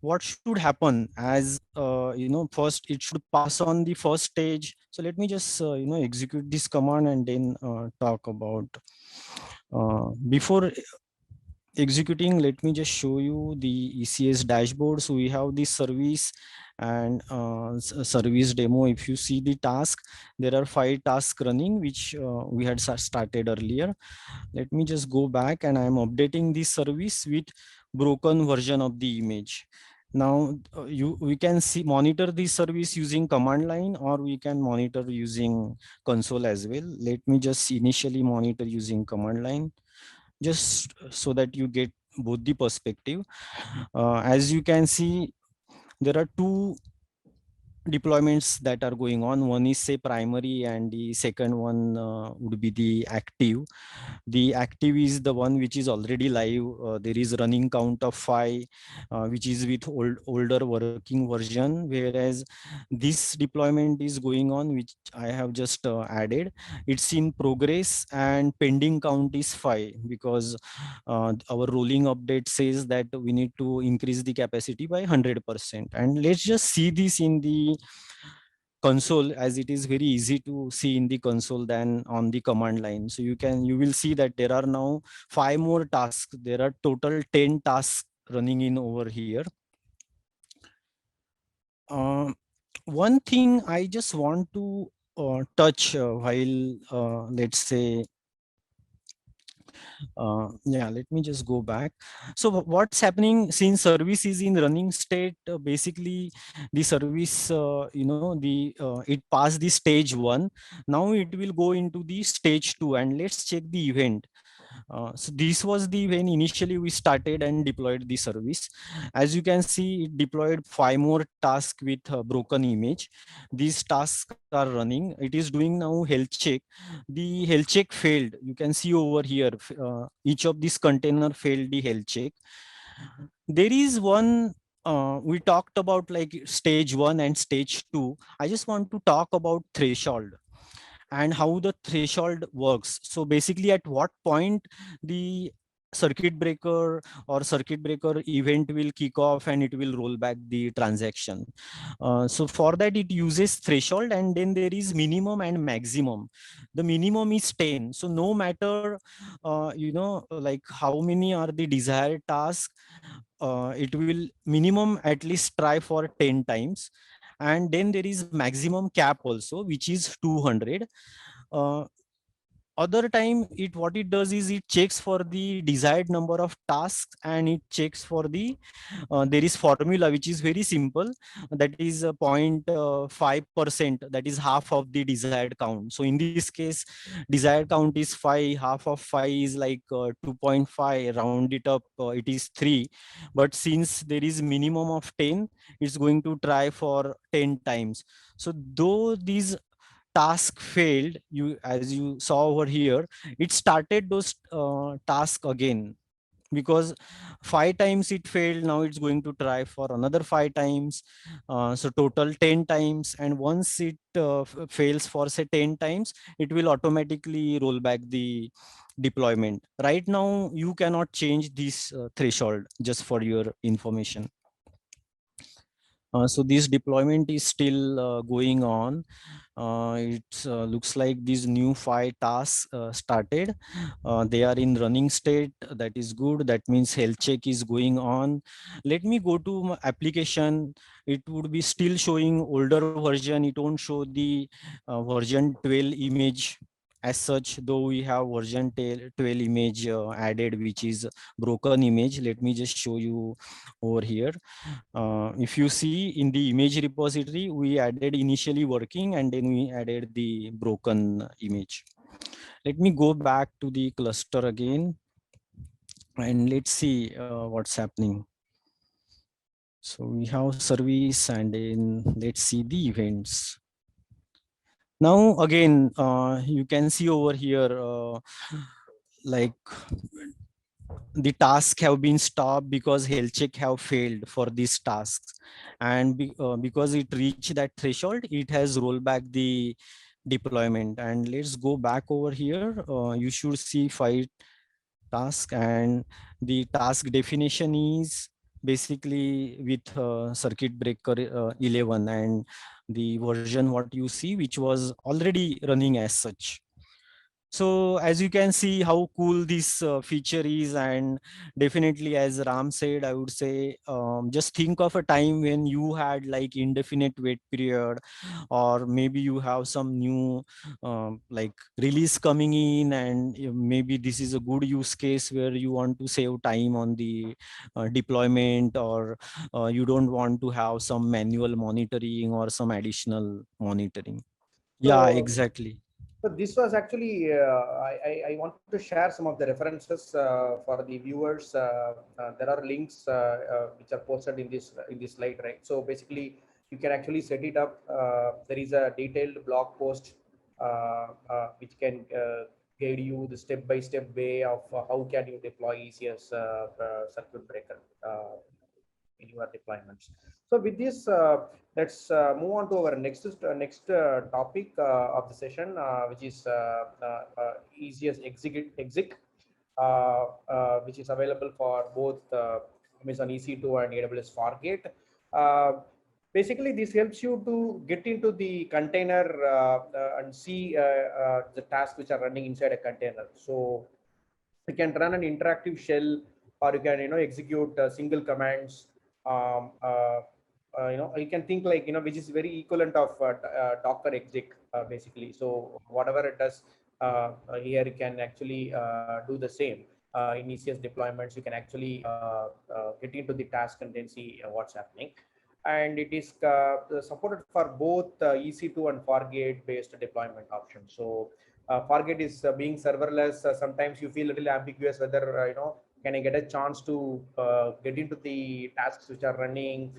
What should happen as first it should pass on the first stage. So let me just execute this command and then talk about before executing. Let me just show you the ECS dashboard. So we have this service and service demo. If you see the task, there are 5 tasks running which we had started earlier. Let me just go back and I'm updating this service with broken version of the image. Now we can see monitor this service using command line or we can monitor using console as well. Let me just initially monitor using command line just so that you get both the perspective. As you can see, there are two deployments that are going on. One is say primary and the second one would be the active. The active is the one which is already live. There is running count of 5 which is with older working version, whereas this deployment is going on which I have just added. It's in progress and pending count is 5 because our rolling update says that we need to increase the capacity by 100%. And let's just see this in the console, as it is very easy to see in the console than on the command line. So you will see that there are now 5 more tasks. There are total 10 tasks running in over here. One thing I just want to touch while let's say Yeah, let me just go back. So what's happening since service is in running state, basically the service, it passed the stage 1. Now it will go into the stage 2, and let's check the event. So this was the when initially we started and deployed the service. As you can see, it deployed 5 more tasks with broken image. These tasks are running. It is doing now health check. The health check failed. You can see over here, each of these container failed the health check. There is one, we talked about like stage 1 and stage 2. I just want to talk about threshold and how the threshold works. So basically at what point the circuit breaker or circuit breaker event will kick off and it will roll back the transaction. So for that it uses threshold, and then there is minimum and maximum. The minimum is 10. So no matter, like how many are the desired tasks, it will minimum at least try for 10 times. And then there is maximum cap also, which is 200. uh, Other time, it what it does is it checks for the desired number of tasks, and it checks for the there is formula which is very simple, that is 0.5%, that is half of the desired count. So in this case, desired count is 5, half of 5 is like 2.5, round it up, it is 3. But since there is minimum of 10, it's going to try for 10 times. So though these task failed, you as you saw over here, it started those tasks again, because 5 times it failed. Now it's going to try for another 5 times, so total 10 times. And once it fails for say 10 times, it will automatically roll back the deployment. Right now you cannot change this threshold, just for your information. So this deployment is still going on. It looks like these new 5 tasks started. They are in running state. That is good. That means health check is going on. Let me go to my application. It would be still showing older version. It won't show the version 12 image as such, though we have version 12 image added, which is broken image. Let me just show you over here. If you see in the image repository, we added initially working, and then we added the broken image. Let me go back to the cluster again, and let's see what's happening. So we have service, and then let's see the events. Now again, you can see over here, like the tasks have been stopped because health check have failed for these tasks. And because it reached that threshold, it has rolled back the deployment. And let's go back over here. You should see 5 tasks, and the task definition is basically with circuit breaker 11, and the version what you see, which was already running as such. So as you can see how cool this feature is. And definitely, as Ram said, I would say, just think of a time when you had like indefinite wait period, or maybe you have some new like release coming in, and maybe this is a good use case where you want to save time on the deployment, or you don't want to have some manual monitoring or some additional monitoring. Yeah, So, exactly. so this was actually I wanted to share some of the references for the viewers. There are links which are posted in this slide, right? So basically, you can actually set it up. There is a detailed blog post which can guide you the step-by-step way of how can you deploy ECS circuit breaker in your deployments. So with this, let's move on to our next topic of the session, which is ECS exec, which is available for both Amazon EC2 and AWS Fargate. Basically, this helps you to get into the container and see the tasks which are running inside a container. So you can run an interactive shell, or you can execute single commands. um, uh, you can think like which is very equivalent of Docker exec basically. So whatever it does, here you can actually do the same. In ECS deployments, you can actually get into the task and then see what's happening. And it is supported for both EC2 and Fargate based deployment options. So Fargate is being serverless. Sometimes you feel a little ambiguous whether, can I get a chance to get into the tasks which are running.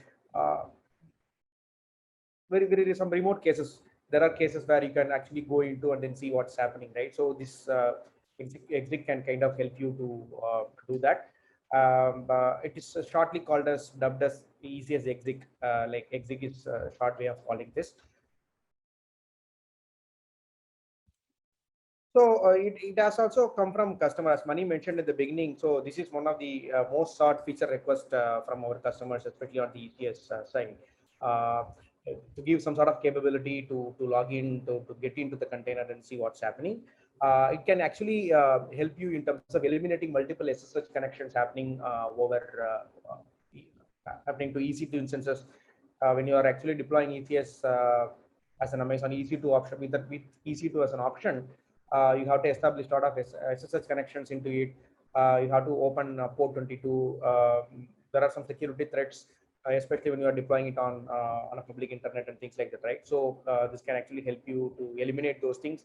Very some remote cases. There are cases where you can actually go into and then see what's happening, right? So this exec can kind of help you to do that. It is shortly called as dubbed as ECS exec. Like exec is a short way of calling this. So it has also come from customers. Mani mentioned at the beginning. So this is one of the most sought feature requests from our customers, especially on the ECS side, to give some sort of capability to log in, to get into the container and see what's happening. It can actually help you in terms of eliminating multiple SSH connections happening happening to EC2 instances when you are actually deploying ECS as an Amazon EC2 option with EC2 as an option. You have to establish a lot of SSH connections into it. You have to open port 22. There are some security threats, especially when you are deploying it on a public internet and things like that, right? So this can actually help you to eliminate those things.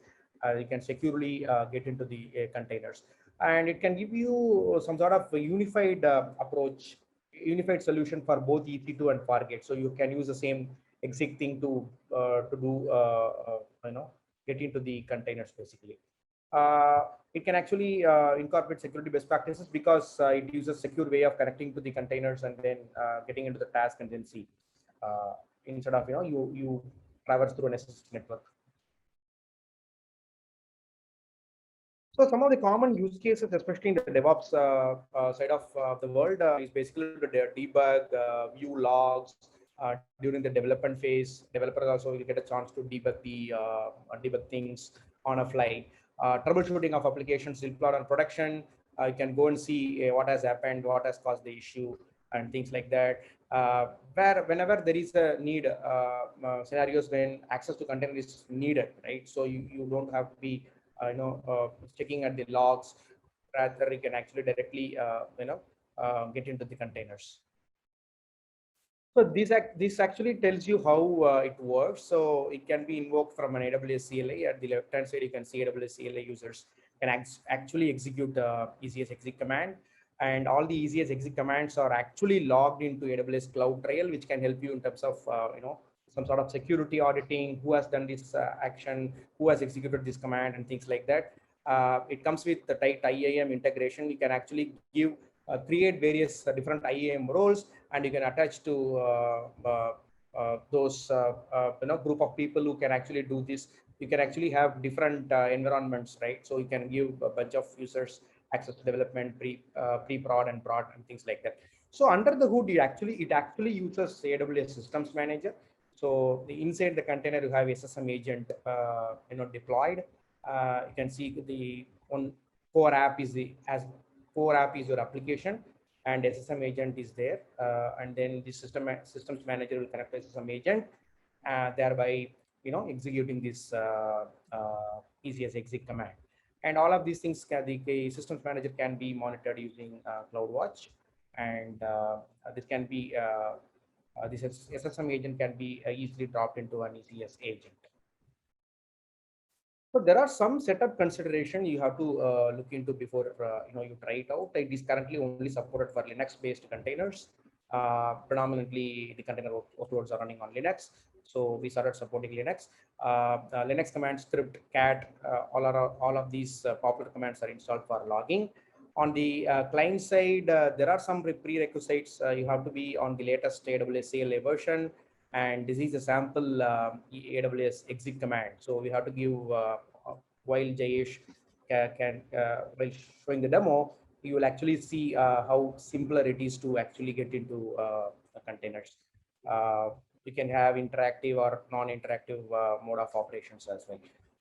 You can securely get into the containers, and it can give you some sort of a unified approach, unified solution for both EC2 and Fargate. So you can use the same exec thing to do get into the containers basically. It can actually incorporate security best practices because it uses secure way of connecting to the containers and then getting into the task and then see instead of you traverse through an SSH network. So some of the common use cases, especially in the DevOps side of the world, is basically to debug, view logs during the development phase. Developers also will get a chance to debug things on a fly. Troubleshooting of applications deployed on production. You can go and see what has happened, what has caused the issue, and things like that. Where whenever there is a need, scenarios when access to container is needed, right? So you don't have to be checking at the logs. Rather, you can actually directly get into the containers. So this actually tells you how it works. So it can be invoked from an AWS CLI. At the left hand side, you can see AWS CLI users can actually execute the ECS exec command, and all the ECS exec commands are actually logged into AWS CloudTrail, which can help you in terms of some sort of security auditing, who has done this action, who has executed this command, and things like that. It comes with the tight IAM integration. You can actually create various different IAM roles, and you can attach to those group of people who can actually do this. You can actually have different environments, right? So you can give a bunch of users access to development, pre-prod and prod and things like that. So under the hood, it actually uses AWS Systems Manager. So inside the container, you have SSM agent deployed. You can see the core app is your application, and SSM agent is there, and then the systems manager will connect to SSM agent, thereby executing this ECS exec command. And all of these things, the systems manager can be monitored using CloudWatch, and this can be this SSM agent can be easily dropped into an ECS agent. So there are some setup consideration you have to look into before you try it out. It is currently only supported for Linux-based containers. Predominantly, the container workloads are running on Linux, so we started supporting Linux. Linux command script, cat, all of these popular commands are installed for logging. On the client side, there are some prerequisites. You have to be on the latest AWS CLI version, and this is a sample AWS exec command. So we have to give while Jayesh while showing the demo, you will actually see how simpler it is to actually get into the containers. You can have interactive or non-interactive mode of operations as well.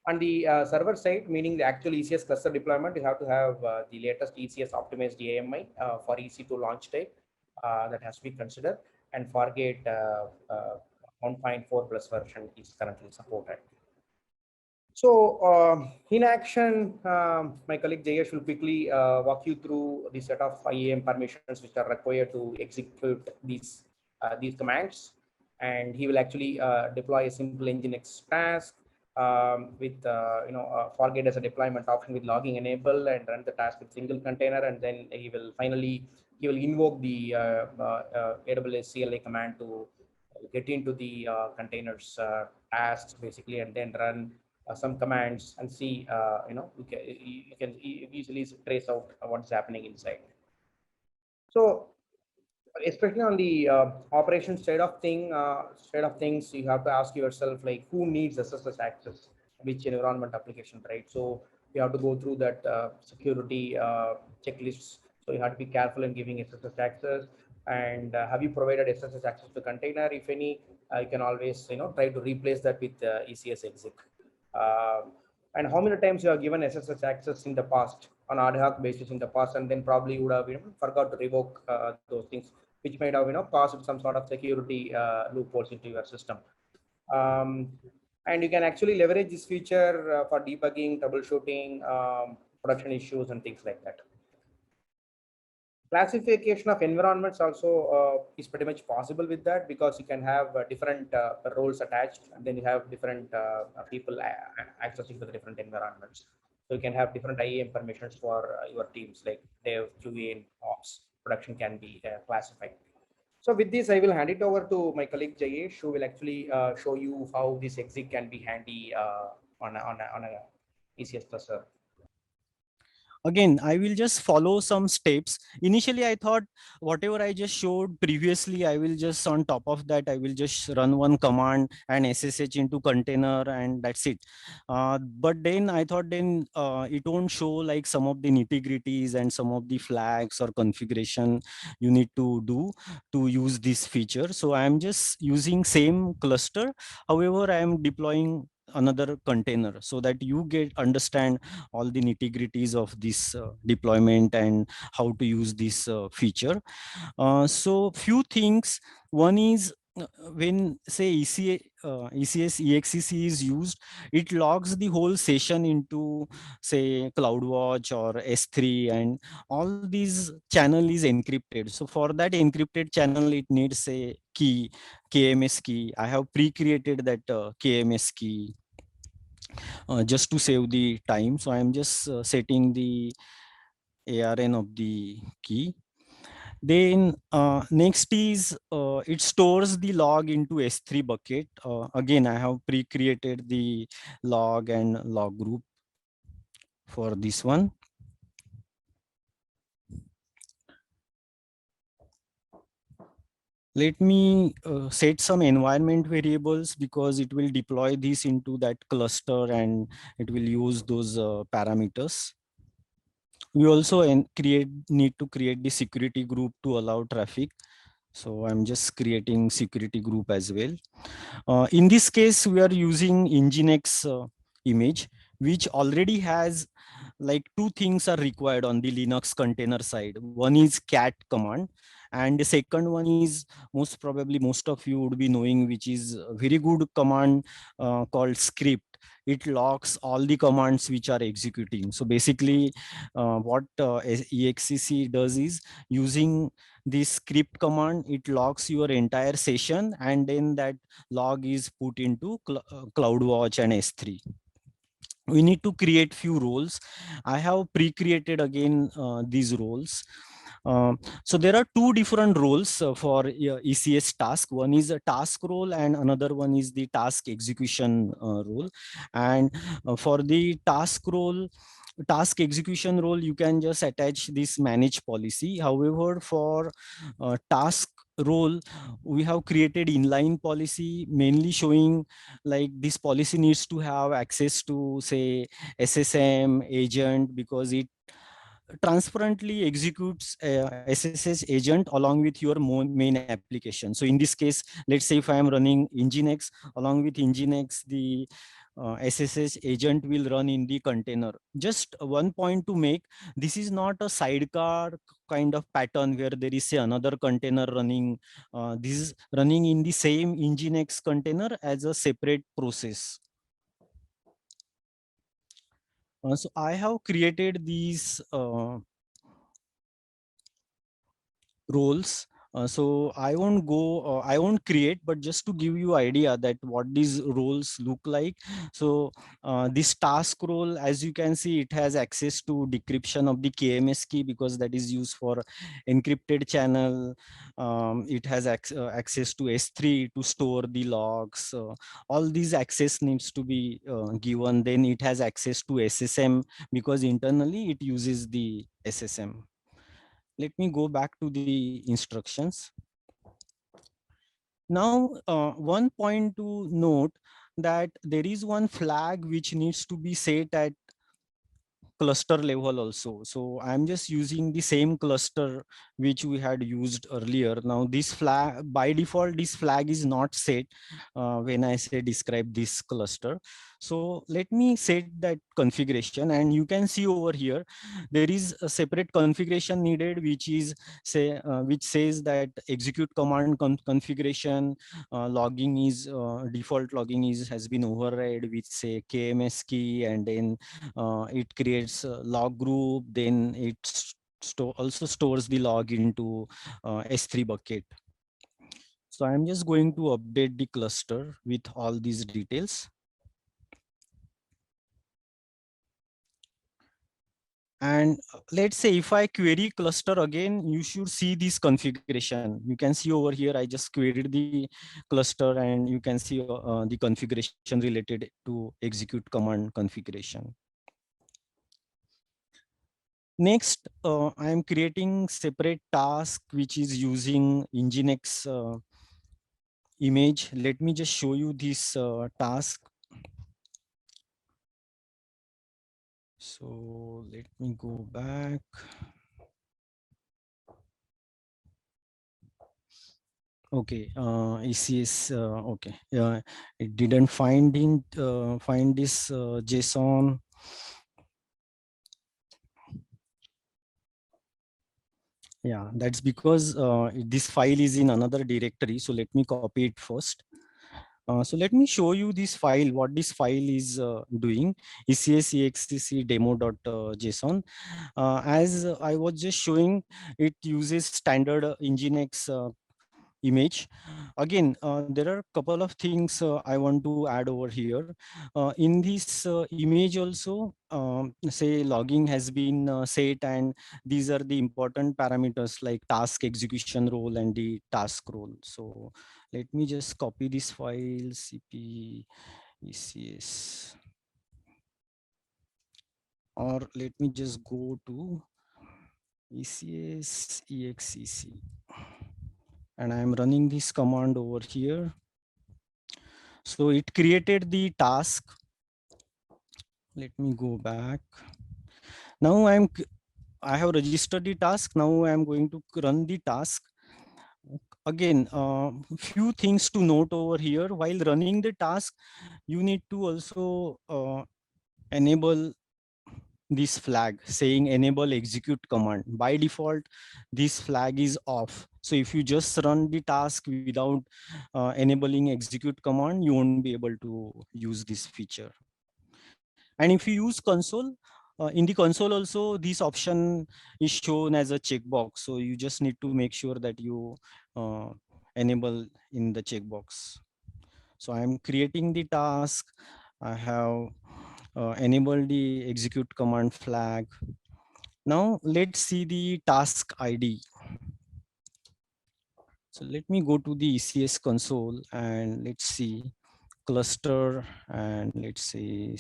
On the server side, meaning the actual ECS cluster deployment, you have to have the latest ECS optimized AMI for EC2 launch type that has to be considered, and Fargate 1.4 plus version is currently supported. So in action, my colleague Jayesh will quickly walk you through the set of IAM permissions which are required to execute these commands, and he will actually deploy a simple Nginx task with Fargate as a deployment option with logging enable, and run the task with single container, and then he will invoke the AWS CLI command to get into the containers tasks basically, and then run some commands and see, you can easily trace out what's happening inside. So especially on the operations side of things, you have to ask yourself like who needs SSH access, which environment application, right? So you have to go through that security checklists. So you have to be careful in giving SSH access. And have you provided SSH access to container? If any, you can always try to replace that with ECS exec. And how many times you have given SSH access in the past on ad hoc basis in the past, and then probably you would have forgot to revoke those things, which might have caused some sort of security loopholes into your system. And you can actually leverage this feature for debugging, troubleshooting, production issues, and things like that. Classification of environments also is pretty much possible with that, because you can have different roles attached, and then you have different people accessing to the different environments. So you can have different IAM permissions for your teams, like dev, QA, and ops. Production can be classified. So with this, I will hand it over to my colleague Jayesh, who will actually show you how this exec can be handy on a ECS cluster. Again, I will just follow some steps. Initially, I thought whatever I just showed previously, I will just on top of that, I will just run one command and SSH into container, and that's it. But then I thought then it won't show like some of the nitty-gritties and some of the flags or configuration you need to do to use this feature. So I'm just using same cluster. However, I am deploying another container so that you get understand all the nitty-gritties of this deployment and how to use this feature. So few things. One is when say ECS EXEC is used, it logs the whole session into say CloudWatch or S3, and all these channel is encrypted. So for that encrypted channel, it needs a key, KMS key. I have pre-created that KMS key just to save the time. So I'm just setting the ARN of the key. Then next is it stores the log into S3 bucket. Again, I have pre-created the log and log group for this one. Let me set some environment variables, because it will deploy this into that cluster and it will use those parameters. We also need to create the security group to allow traffic. So I'm just creating security group as well. In this case, we are using Nginx image, which already has like two things are required on the Linux container side. One is cat command, and the second one is most probably most of you would be knowing, which is a very good command called script. It logs all the commands which are executing. So basically what EXEC does is, using this script command, it logs your entire session, and then that log is put into CloudWatch and S3. We need to create few roles. I have pre-created again these roles. So there are two different roles for ECS task. One is a task role and another one is the task execution role. And for the task execution role, you can just attach this manage policy. However, for task role, we have created inline policy, mainly showing like this policy needs to have access to say SSM agent, because it transparently executes SSH agent along with your main application. So in this case, let's say if I am running Nginx, along with Nginx, the SSH agent will run in the container. Just one point to make, this is not a sidecar kind of pattern where there is say another container running. This is running in the same Nginx container as a separate process. So I have created these roles. So I won't create, but just to give you idea that what these roles look like. So this task role, as you can see, it has access to decryption of the KMS key because that is used for encrypted channel. It has access to S3 to store the logs. All these access needs to be given. Then it has access to SSM because internally it uses the SSM. Let me go back to the instructions. Now, one point to note that there is one flag which needs to be set at cluster level also. So I'm just using the same cluster which we had used earlier. Now this flag, by default, this flag is not set when I say describe this cluster. So let me set that configuration, and you can see over here, there is a separate configuration needed, which is which says that execute command configuration logging is default logging is has been override with say KMS key, and then it creates a log group, then it also stores the log into S3 bucket. So I'm just going to update the cluster with all these details. And let's say if I query cluster again, you should see this configuration. You can see over here, I just queried the cluster, and you can see the configuration related to execute command configuration. Next, I am creating separate task which is using Nginx image. Let me just show you this task. So let me go back. Okay, ECS. Okay, it didn't find this JSON. Yeah, that's because this file is in another directory. So let me copy it first. So let me show you this file, what this file is doing, ECS demo.json. As I was just showing, it uses standard Nginx image. Again, there are a couple of things I want to add over here. In this image also, say logging has been set, and these are the important parameters like task execution role and the task role. So let me just copy this file, cp ecs, or let me just go to ecs exec, and I'm running this command over here. So it created the task. Let me go back. Now I have registered the task. Now I'm going to run the task. Again, few things to note over here. While running the task, you need to also enable this flag saying enable execute command. By default, this flag is off. So if you just run the task without enabling execute command, you won't be able to use this feature. And if you use console, in the console also, this option is shown as a checkbox. So you just need to make sure that you uh, enable in the checkbox. So I'm creating the task. I have enabled the execute command flag. Now let's see the task ID. So let me go to the ECS console and let's see cluster, and let's say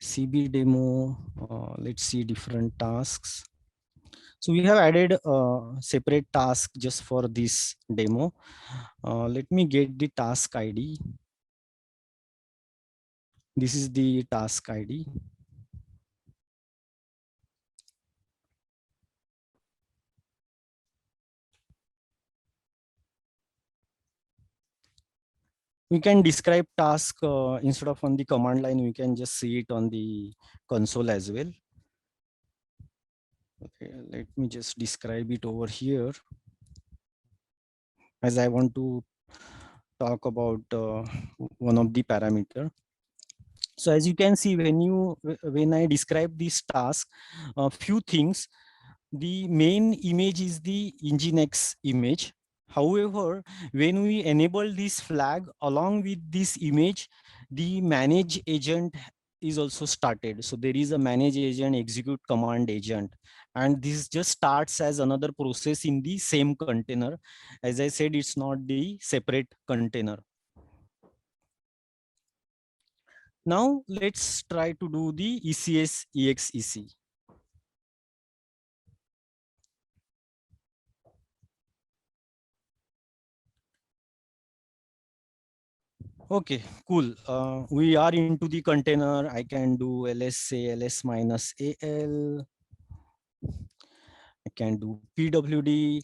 CB demo. Let's see different tasks. So we have added a separate task just for this demo. Let me get the task ID. This is the task ID. We can describe task instead of on the command line, we can just see it on the console as well. Okay, let me just describe it over here, as I want to talk about one of the parameter. So as you can see, when I describe this task, a few things. The main image is the Nginx image. However, when we enable this flag along with this image, the manage agent is also started. So there is a manage agent, execute command agent, and this just starts as another process in the same container. As I said, it's not the separate container. Now let's try to do the ECS exec. Okay, cool. We are into the container. I can do ls say ls minus al. I can do pwd.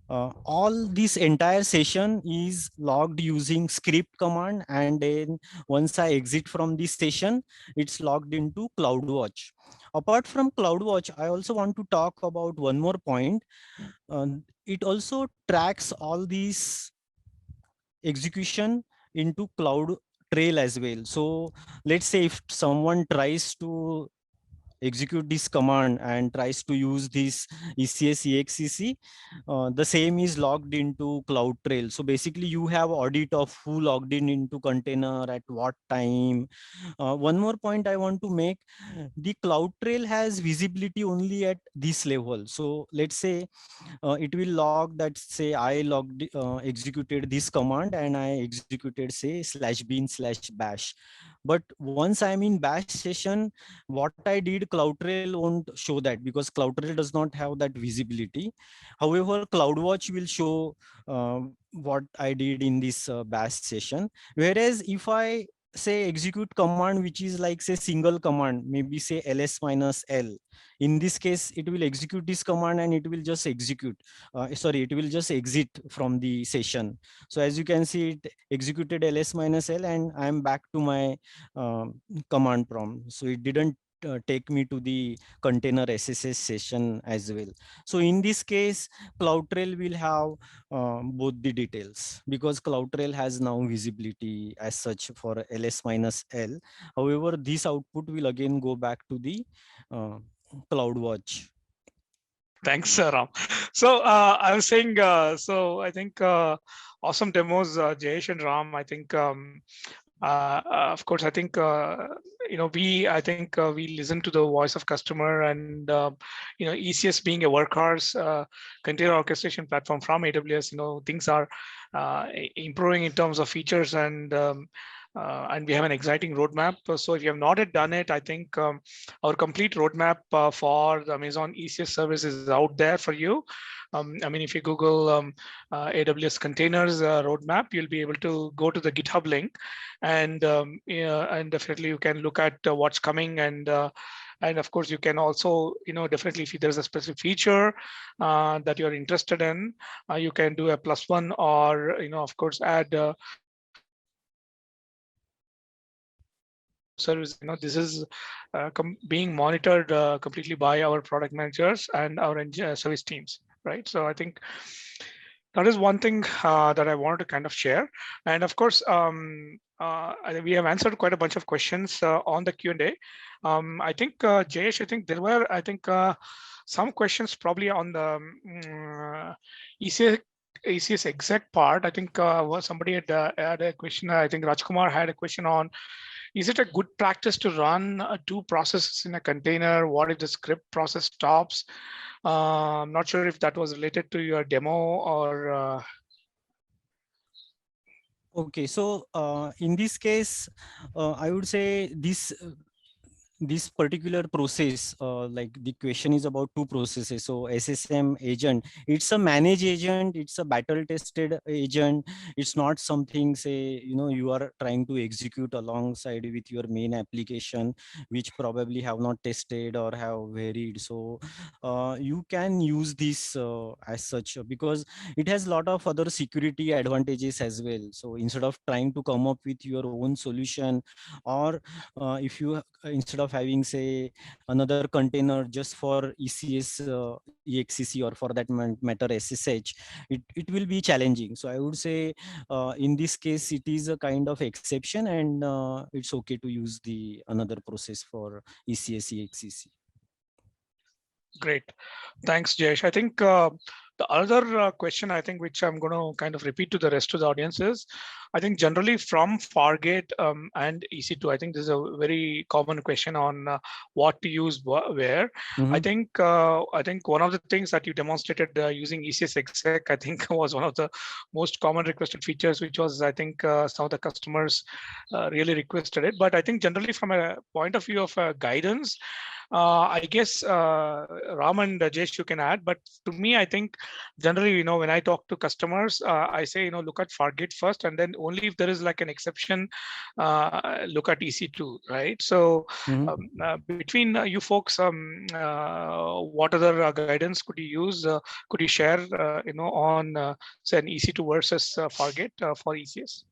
All this entire session is logged using script command, and then once I exit from this session, it's logged into CloudWatch. Apart from CloudWatch, I also want to talk about one more point. It also tracks all these execution into Cloud Trail as well. So let's say if someone tries to execute this command and tries to use this ECS exec, the same is logged into CloudTrail. So basically you have audit of who logged in into container at what time. One more point I want to make, the CloudTrail has visibility only at this level. So let's say it will log that say I executed this command and I executed say /bin/bash. But once I'm in bash session, what I did, CloudTrail won't show that because CloudTrail does not have that visibility. However, CloudWatch will show what I did in this bash session. Whereas if I say execute command, which is like say single command, maybe say ls minus l, in this case, it will execute this command and it will just execute. Sorry, it will just exit from the session. So as you can see, it executed ls minus l and I'm back to my command prompt. So it didn't take me to the container SSH session as well. So in this case, CloudTrail will have both the details because CloudTrail has now visibility as such for ls minus l. However, this output will again go back to the CloudWatch. Thanks, Ram. So I was saying, so I think awesome demos, Jayesh and Ram. I think, of course, I think, I think we listen to the voice of customer, and, ECS being a workhorse container orchestration platform from AWS, things are improving in terms of features, and we have an exciting roadmap. So if you have not yet done it, I think our complete roadmap for the Amazon ECS service is out there for you. I mean, if you Google AWS containers roadmap, you'll be able to go to the GitHub link, and and definitely you can look at what's coming, and of course you can also, definitely if there's a specific feature that you're interested in, you can do a +1, or of course add service. This is being monitored completely by our product managers and our service teams, right? So I think that is one thing that I wanted to kind of share. And of course, we have answered quite a bunch of questions on the Q&A. I think, Jayesh, I think there were, some questions probably on the ECS exec part. I think somebody had a question. I think Rajkumar had a question on, is it a good practice to run two processes in a container? What if the script process stops? I'm not sure if that was related to your demo or. Okay, so in this case, I would say this particular process, like the question is about two processes. So SSM agent, it's a manage agent, it's a battle tested agent. It's not something say, you are trying to execute alongside with your main application, which probably have not tested or have varied. So you can use this as such because it has a lot of other security advantages as well. So instead of trying to come up with your own solution, or if you instead of of having, say, another container just for ECS, EXCC, or for that matter SSH, it will be challenging. So I would say in this case, it is a kind of exception, and it's okay to use the another process for ECS, EXCC. Great. Thanks, Jayesh. I think the other question, I think, which I'm going to kind of repeat to the rest of the audience is, I think generally from Fargate and EC2, I think this is a very common question on what to use where. I think one of the things that you demonstrated using ECS exec, I think was one of the most common requested features, which was, I think, some of the customers really requested it. But I think generally from a point of view of guidance, I guess Ram and Jayesh, you can add, but to me, I think generally, when I talk to customers, I say, look at Fargate first, and then only if there is like an exception, look at EC2, right? So between you folks, what other guidance could you use? Could you share, on say an EC2 versus Fargate for ECS?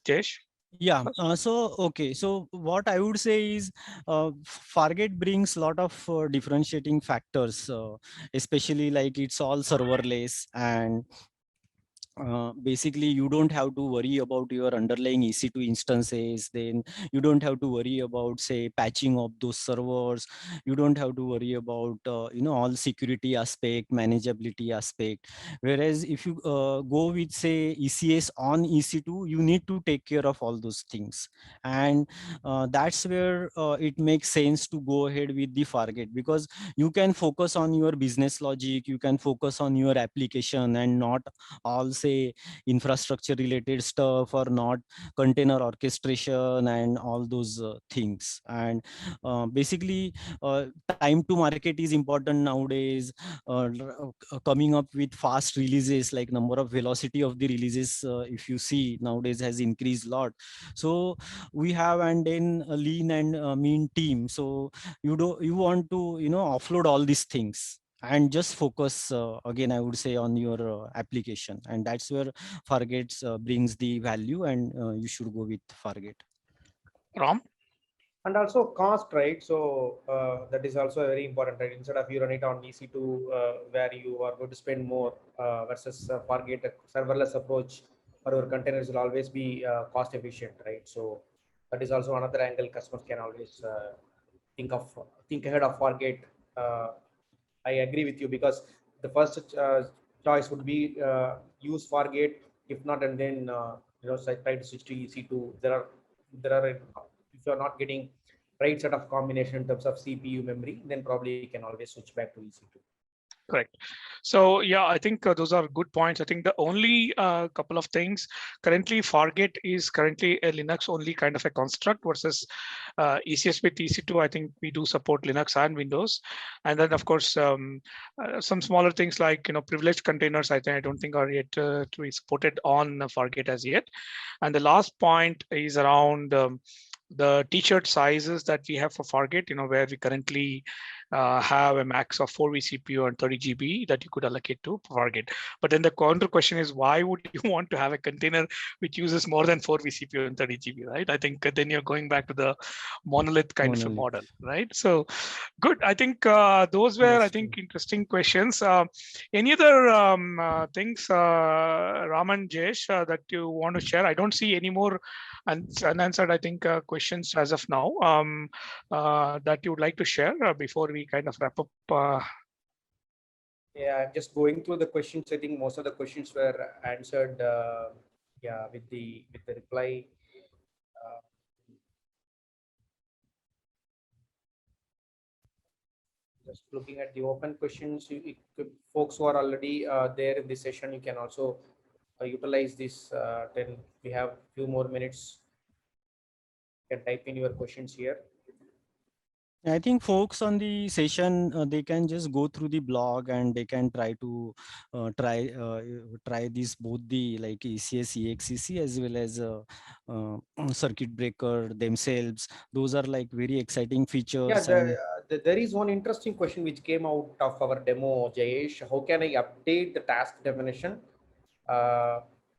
Jayesh? Yeah. Okay. So what I would say is, Fargate brings a lot of differentiating factors, especially like it's all serverless, and basically you don't have to worry about your underlying EC2 instances. Then you don't have to worry about, say, patching of those servers. You don't have to worry about all security aspect, manageability aspect. Whereas if you go with, say, ECS on EC2, you need to take care of all those things, and that's where it makes sense to go ahead with the Fargate, because you can focus on your business logic, you can focus on your application, and not all, say, infrastructure related stuff, or not container orchestration and all those things. And basically time to market is important nowadays. Coming up with fast releases, like number of velocity of the releases, if you see nowadays, has increased a lot. So we have, and then a lean and mean team. So you want to offload all these things and just focus, again, I would say, on your application, and that's where Fargate brings the value, and you should go with Fargate. Ram? And also cost, right? So that is also very important, right? Instead of you run it on EC2, where you are going to spend more, versus Fargate, a serverless approach for your containers will always be cost efficient, right? So that is also another angle customers can always think ahead of Fargate. I agree with you, because the first choice would be use Fargate. If not, and then try to switch to EC2. There are if you're not getting right set of combination in terms of CPU memory, then probably you can always switch back to EC2. Correct. So yeah, I think those are good points. I think the only couple of things, currently Fargate is currently a Linux only kind of a construct, versus ECS with EC2. I think we do support Linux and Windows, and then of course some smaller things like privileged containers. I don't think are yet to be supported on Fargate as yet. And the last point is around the t-shirt sizes that we have for Fargate, where we currently have a max of 4 vCPU and 30 GB that you could allocate to Fargate. But then the counter question is, why would you want to have a container which uses more than 4 vCPU and 30 GB, right? I think then you're going back to the monolith kind of a model, right? So good. I think those were, I think, interesting questions. Any other things, Raman, Jayesh, that you want to share? I don't see any more unanswered, I think, questions as of now that you would like to share before we kind of wrap up. Yeah, I'm just going through the questions. I think most of the questions were answered. Yeah, with the reply. Just looking at the open questions, folks who are already there in this session, you can also utilize this. Then we have a few more minutes. You can type in your questions here. I think folks on the session, they can just go through the blog, and they can try to try this, both the like ECS, EXCC, as well as circuit breaker themselves. Those are like very exciting features. Yeah, there is one interesting question which came out of our demo, Jayesh. How can I update the task definition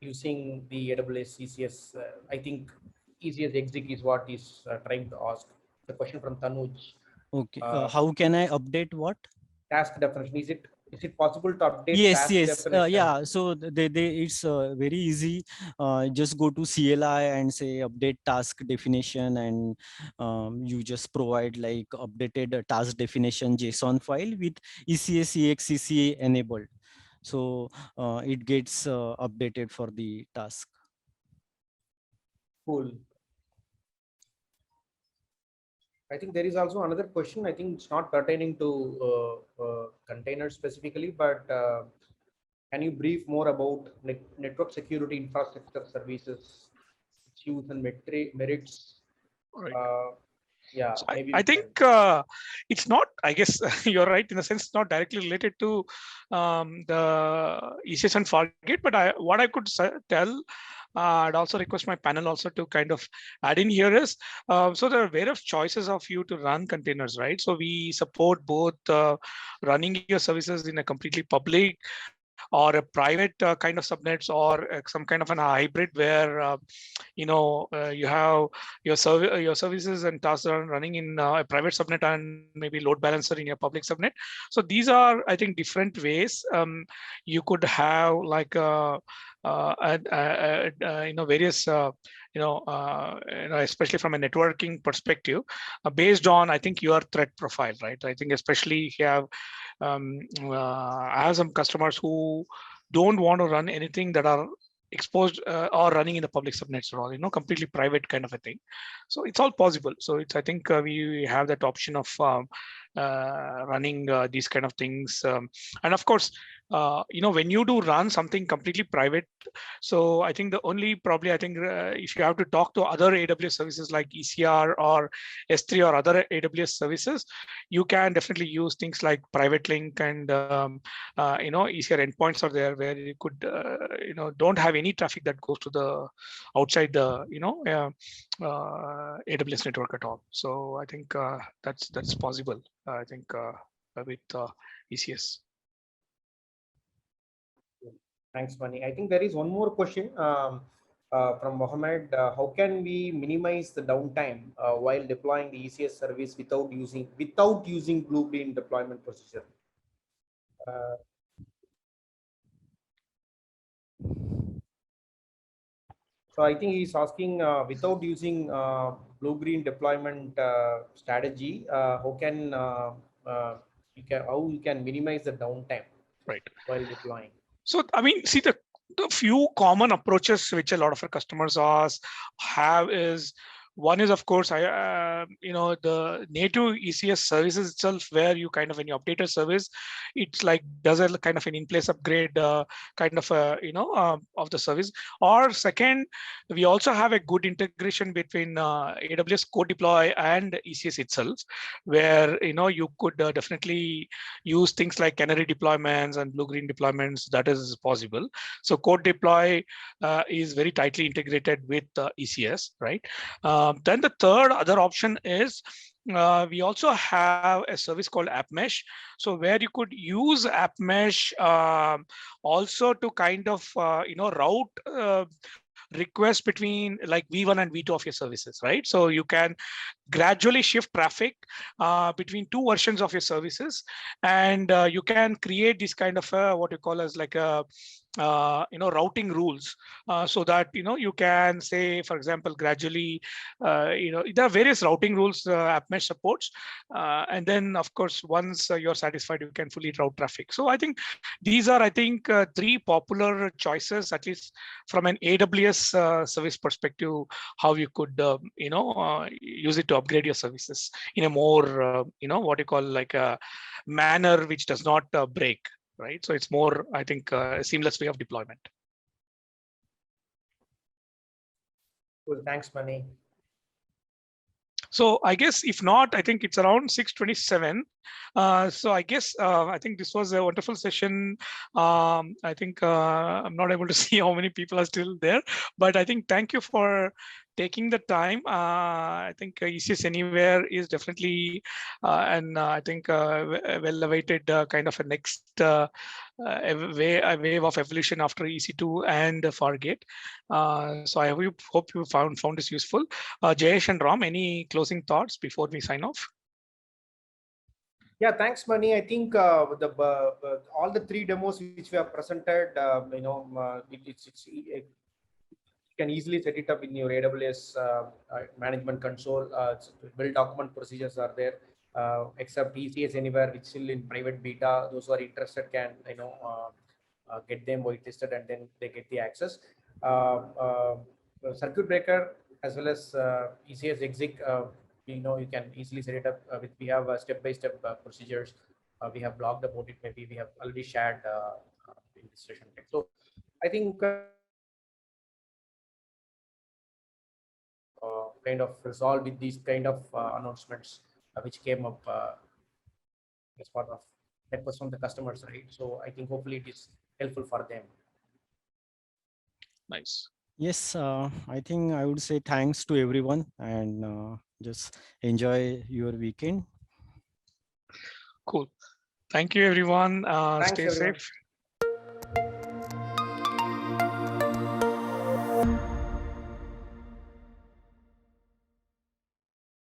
using the AWS ECS? I think ECS exec is what is trying to ask. the question from Tanuj. Okay. How can I update what? Task definition. Is it possible to update Yes, task yes. definition? Yeah. So it's very easy. Just go to CLI and say update task definition, and you just provide like updated task definition JSON file with ECS EXEC enabled. So it gets updated for the task. Cool. I think there is also another question. I think it's not pertaining to containers specifically, but can you brief more about network security infrastructure services, its use and merits? Right. Yeah, So maybe I think it's not, I guess you're right in the sense it's not directly related to the ECS and Fargate, but what I could tell, I'd also request my panel also to kind of add in here is, so there are various choices of you to run containers, right? So we support both running your services in a completely public or a private kind of subnets, or some kind of an hybrid where you have your services and tasks are running in a private subnet and maybe load balancer in your public subnet. So these are, I think, different ways you could have like various especially from a networking perspective, based on, I think, your threat profile, right? I think especially if you have I have some customers who don't want to run anything that are exposed or running in the public subnets at all, completely private kind of a thing. So it's all possible. So it's, I think we have that option of running these kind of things. And of course, when you do run something completely private, so I think the only probably, I think if you have to talk to other AWS services like ECR or S3 or other AWS services, you can definitely use things like private link and ECR endpoints are there where you could don't have any traffic that goes to the outside the AWS network at all. So I think that's possible. I think with ECS. Thanks, Mani. I think there is one more question from Mohammed. How can we minimize the downtime while deploying the ECS service without using Blue-Green deployment procedure? So I think he's asking without using Blue-Green deployment strategy, how you can minimize the downtime, right, while deploying. So I mean, see, the few common approaches which a lot of our customers have is, one is, of course, the native ECS services itself, where you kind of, when you update a service, it's like does a kind of an in-place upgrade kind of of the service. Or second, we also have a good integration between AWS Code Deploy and ECS itself, where you could definitely use things like canary deployments and blue-green deployments. That is possible. So Code Deploy is very tightly integrated with ECS, right? Then the other option is we also have a service called AppMesh. So where you could use AppMesh also to kind of route requests between like V1 and V2 of your services, right? So you can gradually shift traffic between two versions of your services, and you can create this kind of what you call as like a routing rules, so that you can say, for example, gradually there are various routing rules AppMesh supports, and then of course once you're satisfied, you can fully route traffic. So I think these are, I think, three popular choices, at least from an AWS service perspective, how you could use it to upgrade your services in a more what you call like a manner which does not break, right? So it's more, I think, a seamless way of deployment. Cool. Thanks, Mani. So I guess if not, I think it's around 6:27. So I guess I think this was a wonderful session. I think I'm not able to see how many people are still there, but I think thank you for taking the time. I think ECS Anywhere is definitely and I think well-awaited kind of a next a wave of evolution after EC2 and Fargate. So I hope you found this useful. Jayesh and Ram, any closing thoughts before we sign off? Yeah, thanks, Mani. I think all the three demos which we have presented, you can easily set it up in your AWS management console. Build document procedures are there, except ECS Anywhere, which is still in private beta. Those who are interested can get them white listed and then they get the access. Circuit breaker as well as ECS exec. You can easily set it up with. We have step-by-step procedures. We have blogged about it. Maybe we have already shared in this session. So I think kind of resolve with these kind of announcements which came up as part of that was from the customers, right? So I think hopefully it is helpful for them. Nice. Yes, I think I would say thanks to everyone and just enjoy your weekend. Cool. Thank you, everyone. Thanks, Stay everyone. safe.